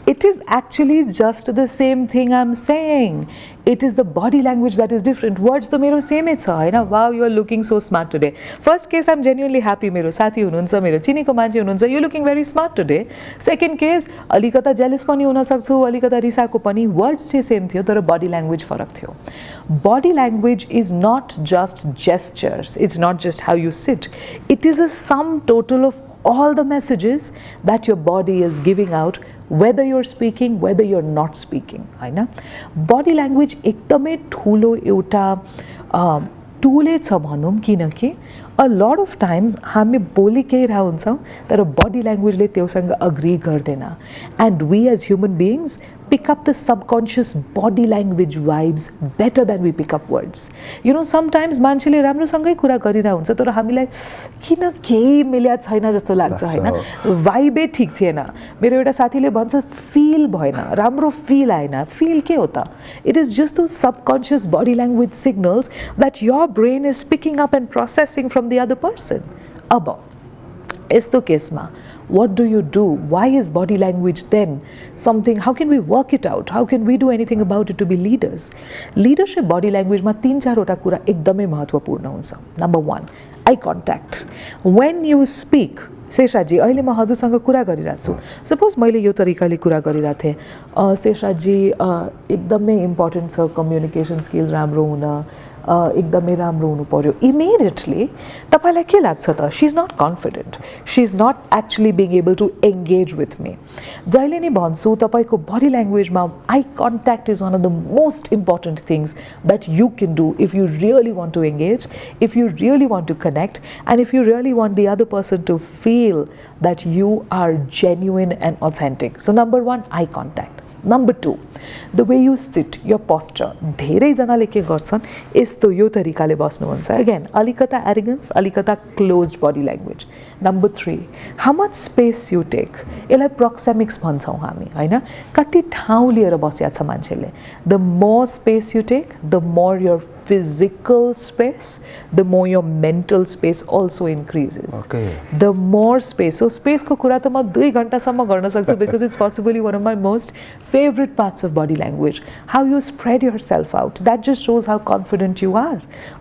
It is actually just the same thing I'm saying. It is the body language that is different. Words त मेरो सेमै छ हैन. wow you are looking so smart today. First case I'm genuinely happy, मेरो साथी हुनुहुन्छ, मेरो चिनेको मान्छे हुनुहुन्छ, you're looking very smart today. Second case अलिकता जेलस पनि हुन सक्छु, अलिकता रिसाको पनि. वर्ड्स चाहिँ सेम थियो तर बडी ल्याङ्ग्वेज फरक थियो. Body language is not just gestures, it's not just how you sit. It is a sum total of all the messages that your body is giving out, whether you're speaking, whether you're not speaking. हैन? Body language एकदमै ठुलो एउटा टुलै छ भनौँ, किनकि a lot of times हामी बोलिकैरहेका हुन्छौँ तर बडी ल्याङ्ग्वेजले त्योसँग अग्री गर्दैन. And we as human beings pick up the subconscious body language vibes better than we pick up words. You know, sometimes मान्छेले राम्रोसँगै कुरा गरिरहेको हुन्छ तर हामीलाई किन केही मिल्या छैन जस्तो लाग्छ हैन. भाइबे ठिक थिएन. मेरो एउटा साथीले भन्छ फिल भएन, राम्रो फिल आएन. फिल के हो त? It is just those subconscious body language signals that your brain is picking up and processing from the other person. अब यस्तो केसमा what do you do? Why is body language then something? How can we work it out? How can we do anything about it to be leaders? Leadership body language मा 3-4 वटा कुरा एकदमै महत्त्वपूर्ण हुन्छ. Number 1, eye contact when you speak Sheshaji अहिले म हजुरसँग कुरा गरिरहेको छु सपोज मैले यो तरिकाले कुरा गरिरहेको थिएँ शेषाजी एकदमै इम्पोर्टेन्ट छ कम्युनिकेसन स्किल्स राम्रो हुन एकदमै राम्रो हुनु पर्यो इमिडिएटली तपाईँलाई के लाग्छ त she is not confident she is not actually being able to engage with me जहिले नि भन्छु तपाईँको बडी ल्याङ्ग्वेजमा eye contact is one of the most important things that you can do if you really want to engage if you really want to connect and if you really want the other person to feel that you are genuine and authentic so number 1 eye contact number 2 the way you seat यो posture धेरैजनाले के गर्छन् यस्तो यो तरिकाले बस्नुहुन्छ again अलिकता arrogance अलिकता close body language number 3 how much space you take यसलाई प्रोक्सेमिक्स भन्छौँ हामी होइन कति ठाउँ लिएर बसिया छ मान्छेले the more space you take the more your physical space, the more your mental space also increases. Okay. The more space. So space ko kura ta ma 2 ghanta samma garna sakchu because it's possibly one of my most favorite parts of body language. How you spread yourself out. That just shows how confident you are.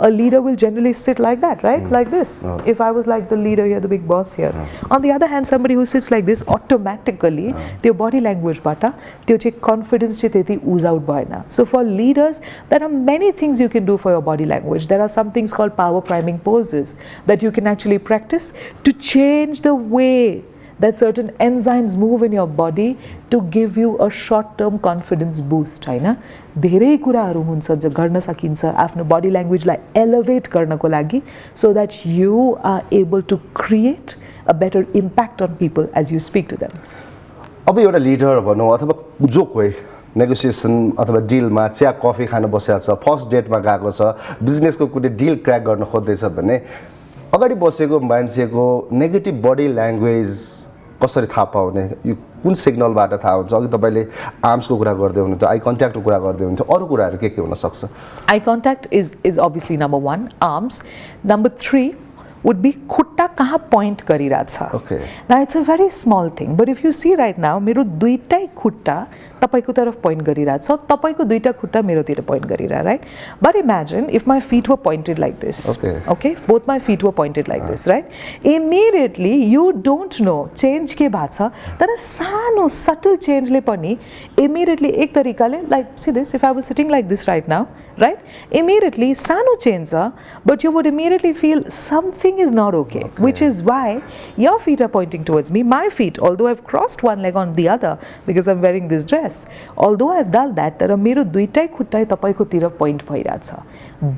A leader will generally sit like that, right? Like this. If I was like the leader here, the big boss here. On the other hand, somebody who sits like this automatically, their body language bata, their confidence che teti ooze out bhaina. So for leaders, there are many things you can do for your body language. There are some things called power priming poses that you can actually practice to change the way that certain enzymes move in your body to give you a short-term confidence boost. हैन धेरै कुराहरू हुन्छ जो गर्न सकिन्छ आफ्नो body ल्याङ्ग्वेजलाई elevate गर्नको लागि so that you are able to create a better impact on people as you speak to them. अब एउटा लिडर भनौँ अथवा जो कोही नेगोसिएसन अथवा डिलमा चिया कफी खान बसेको छ फर्स्ट डेटमा गएको छ बिजनेसको कुनै डिल क्र्याक गर्न खोज्दैछ भने अगाडि बसेको मान्छेको नेगेटिभ बडी ल्याङ्ग्वेज कसरी थाहा पाउने यो कुन सिग्नलबाट थाहा हुन्छ अघि तपाईँले आर्म्सको कुरा गर्दै हुनुहुन्थ्यो आई कन्ट्याक्टको कुरा गर्दै हुनुहुन्थ्यो अरू कुराहरू के हुनसक्छ I contact is obviously number 1 arms number 3 would be खुट्टा कहाँ point गरिरहेछ. Okay. Now it's a very small thing, but if you see right now, मेरो दुईटै खुट्टा तपाईको तरफ point गरिरहेछ, तपाईको दुईटा खुट्टा मेरोतिर point गरिरहेछ, right? But imagine if my feet were pointed like this. Okay? Both my feet were pointed like this, right? Immediately you don't know change के भएको छ, तर सानो subtle change ले पनि immediately एक तरिकाले like see this if I was sitting like this right now, right? Immediately सानो change छ, but you would immediately feel something is not okay, which is why your feet are pointing towards me. My feet, although I've crossed one leg on the other because I'm wearing this dress, although I've done that, तर मेरो दुईटै खुट्टा तपाईको तिर point भइरहेछ.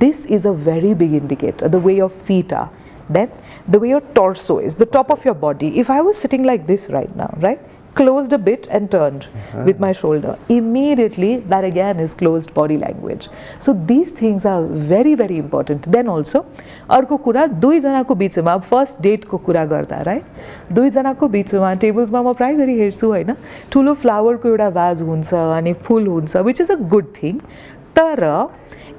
This is a very big indicator, the way your feet are. Then the way your torso is, the top of your body. If I was sitting like this right now, right? Closed a bit and turned with my shoulder. Immediately, that again is closed body language. So these things are very, very important. Then also, अर्को कुरा दुई जनाको बीचमा first डेटको कुरा गर्दा right दुई जनाको बीचमा टेबल्समा म प्राय गरी हेर्छु हैन ठुलो फ्लावरको एउटा भाज हुन्छ अनि फुल हुन्छ which is a good thing. तर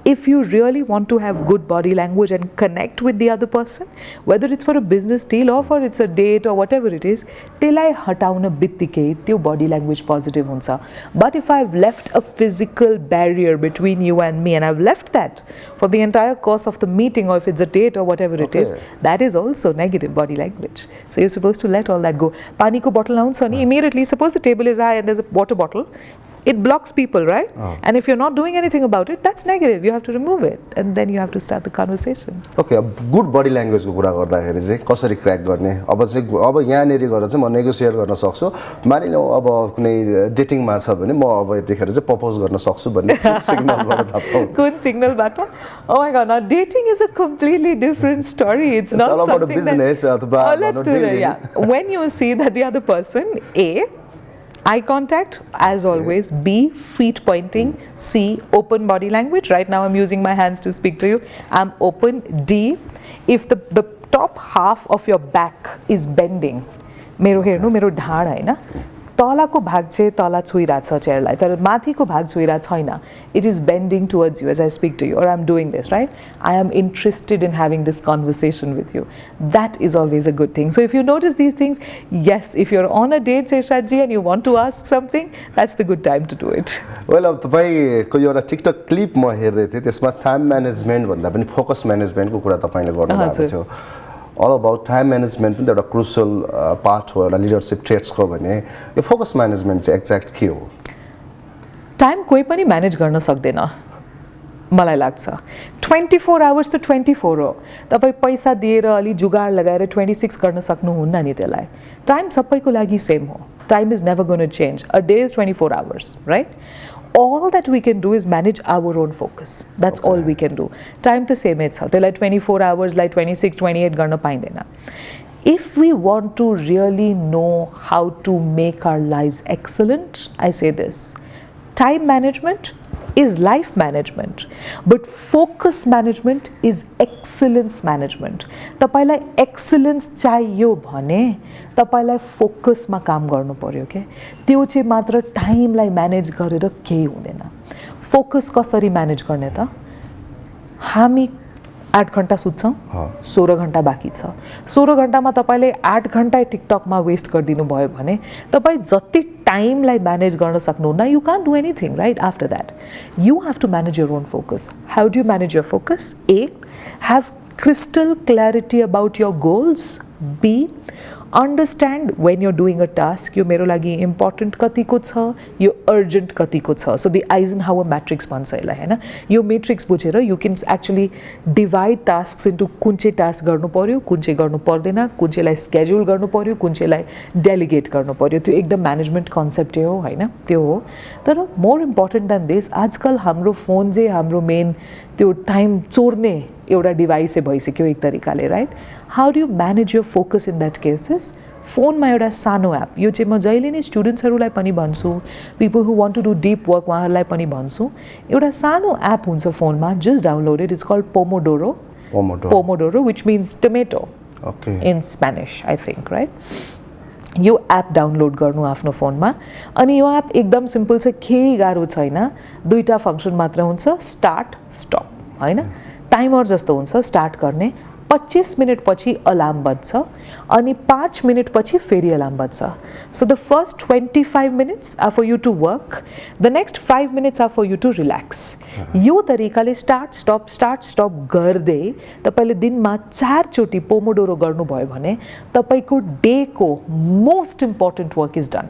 if you really want to have good body language and connect with the other person, whether it's for a business deal or for it's a date or whatever it is, त्यसलाई हटाउन बित्तिकै त्यो body language positive हुन्छ. But if I've left a physical barrier between you and me and I've left that for the entire course of the meeting or if it's a date or whatever it is, that is also negative body language. So you're supposed to let all that go. पानीको bottle आउँछ नि immediately suppose the table is high and there's a water bottle, it blocks people, right? And if you're not doing anything about it, that's negative. You have to remove it and then you have to start the conversation. Okay, good body language को कुरा गर्दाखेरि चाहिँ कसरी crack गर्ने अब यहाँनेरि गरेर चाहिँ म नेगोसिएट गर्न सक्छु मानिलौ अब कुनै डेटिङमा छ भने म अब यतिखेर चाहिँ प्रपोज गर्न सक्छु भन्ने सिग्नलबाट थाहा पाउँ कुन सिग्नलबाट Oh my god, now dating is a completely different story. It's not all about something business that let's do it. Yeah, when you see that the other person eye contact, as always. B, feet pointing. C, open body language. Right now I'm using my hands to speak to you. I'm open. D, if the top half of your back is bending, मेरो हेर्नु मेरो ढाड हैन तलको भाग चाहिँ तल छुइरहेछ चेयरलाई तर माथिको भाग छुइरहेको छैन it is bending towards you as I speak to you or I am doing this right I am interested in having this conversation with you that is always a good thing so if you notice this things yes if you're on a date Sheshraji and you want to ask something that's the good time to do it well अब तपाईँको एउटा TikTok clip म हेर्दै थिएँ त्यसमा time management भन्दा पनि focus म्यानेजमेन्टको कुरा तपाईँले गर्नुभएको थियो अल अबाउट टाइम म्यानेजमेन्ट पनि एउटा क्रुसियल पार्ट हो एउटा लिडरसिप ट्रेट्सको भने यो फोकस म्यानेजमेन्ट चाहिँ एक्ज्याक्ट के हो टाइम कोही पनि म्यानेज गर्न सक्दैन मलाई लाग्छ 24 आवर्स त 24 हो तपाईँ पैसा दिएर अलि जुगाड लगाएर 26 गर्न सक्नुहुन्न नि त्यसलाई टाइम सबैको लागि सेम हो time is never gone to change a day is 24 hours right all that we can do is manage our own focus that's all we can do time the same छ त्यसलाई 24 hours like 26 28 गर्न पाइँदैन if we want to really know how to make our lives excellent I say this time management is life management but focus management is excellence management तपाईलाई excellence चाहियो भने तपाईलाई फोकसमा काम गर्नु पर्यो के त्यो चाहिँ मात्र टाइमलाई म्यानेज गरेर केही हुँदैन फोकस कसरी म्यानेज गर्ने त हामी 8 घण्टा सुत्छौँ 16 घण्टा बाँकी छ 16 घण्टामा तपाईँले 8 घण्टा टिकटकमा वेस्ट गरिदिनु भयो भने तपाईँ जति टाइमलाई म्यानेज गर्न सक्नुहुन्न you can't do anything right after that you have to manage your own focus how do you manage your focus uh have crystal clarity about your goals b understand when you're doing a task यो मेरो लागि important कतिको छ यो urgent कतिको छ so the Eisenhower matrix भन्छ यसलाई होइन यो मेट्रिक्स बुझेर you can actually divide tasks into कुन चाहिँ टास्क गर्नु पर्यो कुन चाहिँ गर्नु पर्दैन कुन चाहिँलाई स्केड्युल गर्नु पर्यो कुन चाहिँलाई डेलिगेट गर्नु पर्यो त्यो एकदम म्यानेजमेन्ट कन्सेप्टै हो होइन त्यो हो तर मोर इम्पोर्टेन्ट देन दिस आजकल हाम्रो फोन चाहिँ हाम्रो मेन त्यो टाइम चोर्ने एउटा डिभाइसै भइसक्यो एक तरिकाले right how do you manage your focus in that cases फोनमा एउटा सानो एप यो चाहिँ म जहिले नै स्टुडेन्ट्सहरूलाई पनि भन्छु people who want to do deep work उहाँहरूलाई पनि भन्छु एउटा सानो एप हुन्छ फोनमा just downloaded it's called Pomodoro which means tomato in Spanish I think right यो एप डाउनलोड गर्नु आफ्नो फोनमा अनि यो एप एकदम सिम्पल छ केही गाह्रो छैन दुईवटा फङ्सन मात्र हुन्छ स्टार्ट स्टप होइन टाइमर जस्तो हुन्छ स्टार्ट गर्ने 25 मिनट पछि अलार्म बज्छ अनि 5 मिनट पछि फेरि अलार्म बज्छ so the first 25 minutes are for you to work the next 5 minutes are for you to relax यो तरिकाले स्टार्ट स्टप गर्दै तपाईँले दिनमा 4 चोटि पोमोडोरो गर्नुभयो भने तपाईँको डेको most important work is done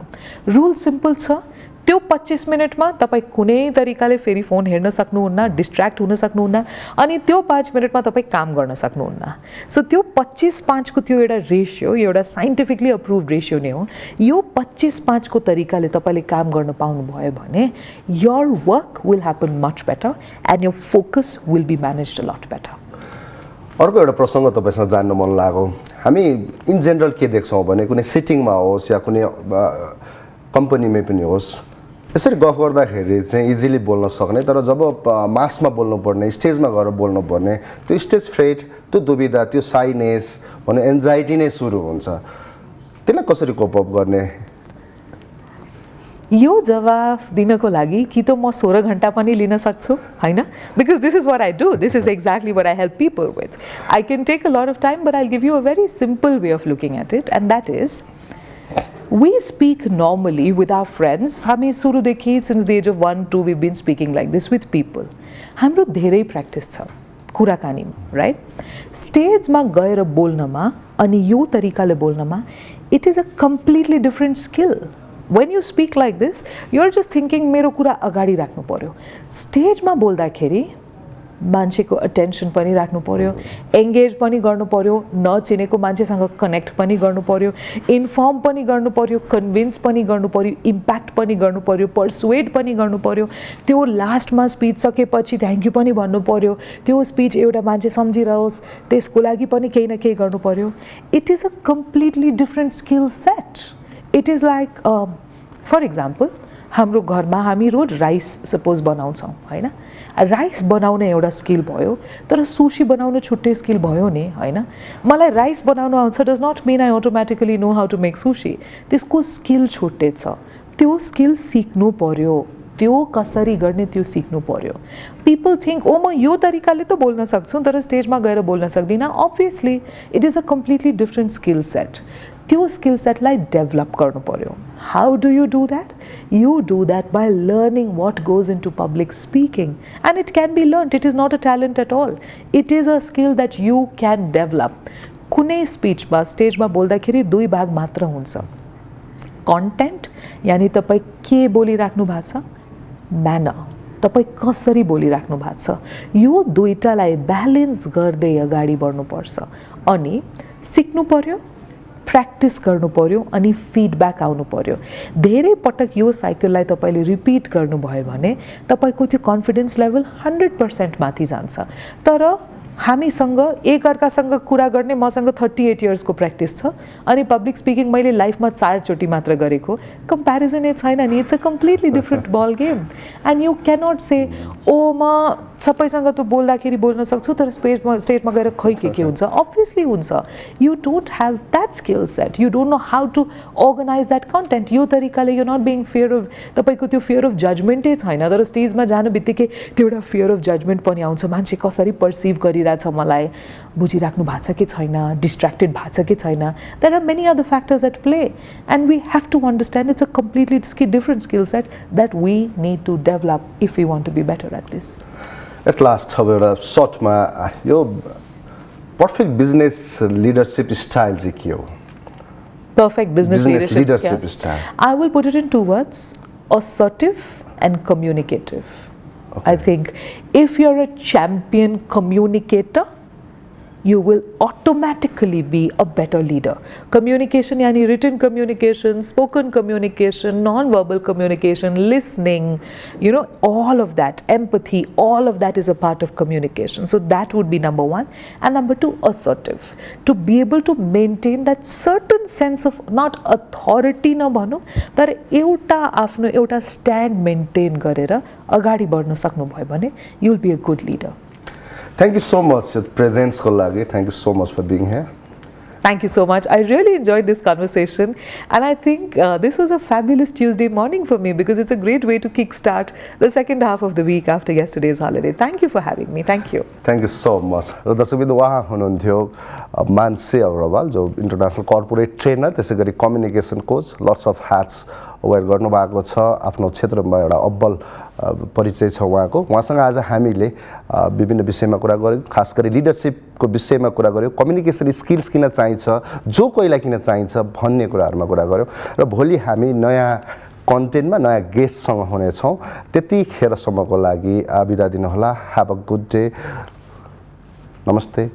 rule simple छ त्यो 25 मिनटमा तपाईँ कुनै तरिकाले फेरि फोन हेर्न सक्नुहुन्न डिस्ट्र्याक्ट हुन सक्नुहुन्न अनि त्यो 5 मिनटमा तपाईँ काम गर्न सक्नुहुन्न सो त्यो 25-5 को त्यो एउटा रेसियो एउटा साइन्टिफिकली अप्रुभड रेसियो नै हो यो 25-5 को तरिकाले तपाईँले काम गर्न पाउनुभयो भने your work will happen much better and your focus will be managed a lot better अर्को एउटा प्रसङ्ग तपाईँसँग जान्न मन लाग्यो हामी इन जेनरल के देख्छौँ भने कुनै सिटिङमा होस् या कुनै कम्पनीमै पनि होस् यसरी गफ गर्दाखेरि चाहिँ इजिली बोल्न सक्ने तर जब मासमा बोल्नुपर्ने स्टेजमा गएर बोल्नुपर्ने त्यो स्टेज फ्रेट त्यो दुविधा त्यो साइनेस भने एन्जाइटी नै सुरु हुन्छ त्यसलाई कसरी कोप अप गर्ने यो जवाफ दिनको लागि कि त म 16 घण्टा पनि लिन सक्छु हैन because this is what I do this is exactly what I help people with I can take a lot of time but I will give you a very simple way of looking at it and that is we speak normally with our friends हामी सुरुदेखि since the age of 1-2 we've been speaking like this with people हाम्रो धेरै practice छ कुराकानीमा right स्टेजमा गएर बोल्नमा अनि यो तरिकाले बोल्नमा it is a completely different skill when you speak like this you're just thinking मेरो कुरा अगाडि राख्नु पर्यो स्टेजमा बोल्दाखेरि मान्छेको अटेन्सन पनि राख्नु पर्यो एङ्गेज पनि गर्नु पर्यो नचिनेको मान्छेसँग कनेक्ट पनि गर्नु पर्यो इन्फर्म पनि गर्नु पर्यो कन्भिन्स पनि गर्नु पर्यो इम्प्याक्ट पनि गर्नु पर्यो पर्सुएड पनि गर्नु पर्यो त्यो लास्टमा स्पिच सकेपछि थ्याङ्क यू पनि भन्नु पर्यो त्यो स्पिच एउटा मान्छे सम्झिरहोस् त्यसको लागि पनि केही न केही गर्नु पर्यो it is a completely different skill set it is like for example हाम्रो घरमा हामी रोज राइस सपोज बनाउँछौँ होइन राइस बनाउने एउटा स्किल भयो तर सुशी बनाउनु छुट्टै स्किल भयो नि होइन मलाई राइस बनाउनु आउँछ does not mean I automatically know how to make sushi त्यसको स्किल छुट्टै छ त्यो स्किल सिक्नु पर्यो त्यो कसरी गर्ने त्यो सिक्नु पर्यो पिपल थिङ्क म यो तरिकाले त बोल्न सक्छु तर स्टेजमा गएर बोल्न सक्दिनँ obviously it is a completely different skill set त्यो स्किल सेटलाई डेभलप गर्नु पर्यो how do you do that by learning what goes in to public speaking and it can be learn it is not a talent at all it is a skill that you can develop कुनै स्पिचमा स्टेजमा बोल्दाखेरि 2 भाग मात्र हुन्छ content यानि तपाईँ के बोलिराख्नु भएको छ म्यानर तपाईँ कसरी बोलिराख्नु भएको छ यो दुईटालाई ब्यालेन्स गर्दै अगाडि बढ्नुपर्छ अनि सिक्नु पर्यो प्र्याक्टिस गर्नु पर्यो अनि फिडब्याक आउनु पर्यो धेरै पटक यो साइकललाई तपाईँले रिपिट गर्नुभयो भने तपाईँको त्यो कन्फिडेन्स लेभल 100% माथि जान्छ तर हामीसँग एकअर्कासँग कुरा गर्ने मसँग 38 इयर्सको प्र्याक्टिस छ अनि पब्लिक स्पिकिङ मैले लाइफमा 4 चोटि मात्र गरेको कम्पेरिजनै छैन नि it's a completely different ball game and you cannot say म सबैसँग त बोल्दाखेरि बोल्न सक्छु तर स्टेजमा गएर खै के हुन्छ अभियसली हुन्छ you don't have that skill set you don't know how to organize that content यो तरिकाले you not being fear of तपाईँको त्यो फियर अफ जजमेन्टै छैन तर स्टेजमा जानु बित्तिकै त्यो एउटा फियर अफ जजमेन्ट पनि आउँछ मान्छे कसरी पर्सिभ गरिरहेछ मलाई बुझिराख्नु भएको छ कि छैन डिस्ट्र्याक्टेड भएको छ कि छैन there are many other factors at play and we have to understand it's a completely different skill set that we need to develop if you want to be better at this at last अब एउटा सर्टमा यो perfect business leadership style चाहिँ के हो perfect business leadership style. I will put it in 2 words assertive and communicative. I think if you're a champion communicator you will automatically be a better leader. Communication yani written communication, spoken communication, non-verbal communication, listening, you know, all of that, empathy, all of that is a part of communication. So that would be number 1. And number 2, assertive. To be able to maintain that certain sense of not authority na bhanau तर एउटा आफ्नो एउटा stand maintain गरेर अगाडि बढ्न सक्नु भयो भने you will be a good leader. Thank you so much for presence ko lagi. Thank you so much for being here. Thank you so much. I really enjoyed this conversation and I think this was a fabulous Tuesday morning for me because it's a great way to kickstart the second half of the week after yesterday's holiday. Thank you for having me. Thank you. Thank you so much. र दर्शकबिन्दु उहाँ हुनुहुन्थ्यो मानसी अग्रवाल जो international corporate trainer त्यसै गरी communication coach lots of hats wear गर्नुभएको छ आफ्नो क्षेत्रमा एउटा अब्बल परिचय छ उहाँसँग आज हामीले विभिन्न विषयमा कुरा गऱ्यौँ खास गरी लिडरसिपको विषयमा कुरा गऱ्यौँ कम्युनिकेसन स्किल्स किन चाहिन्छ जो कोहीलाई किन चाहिन्छ भन्ने कुराहरूमा कुरा गऱ्यौँ र भोलि हामी नयाँ कन्टेन्टमा नयाँ गेस्टसँग हुनेछौँ त्यतिखेरसम्मको लागि बिदा दिनुहोला ह्याभ अ गुड डे नमस्ते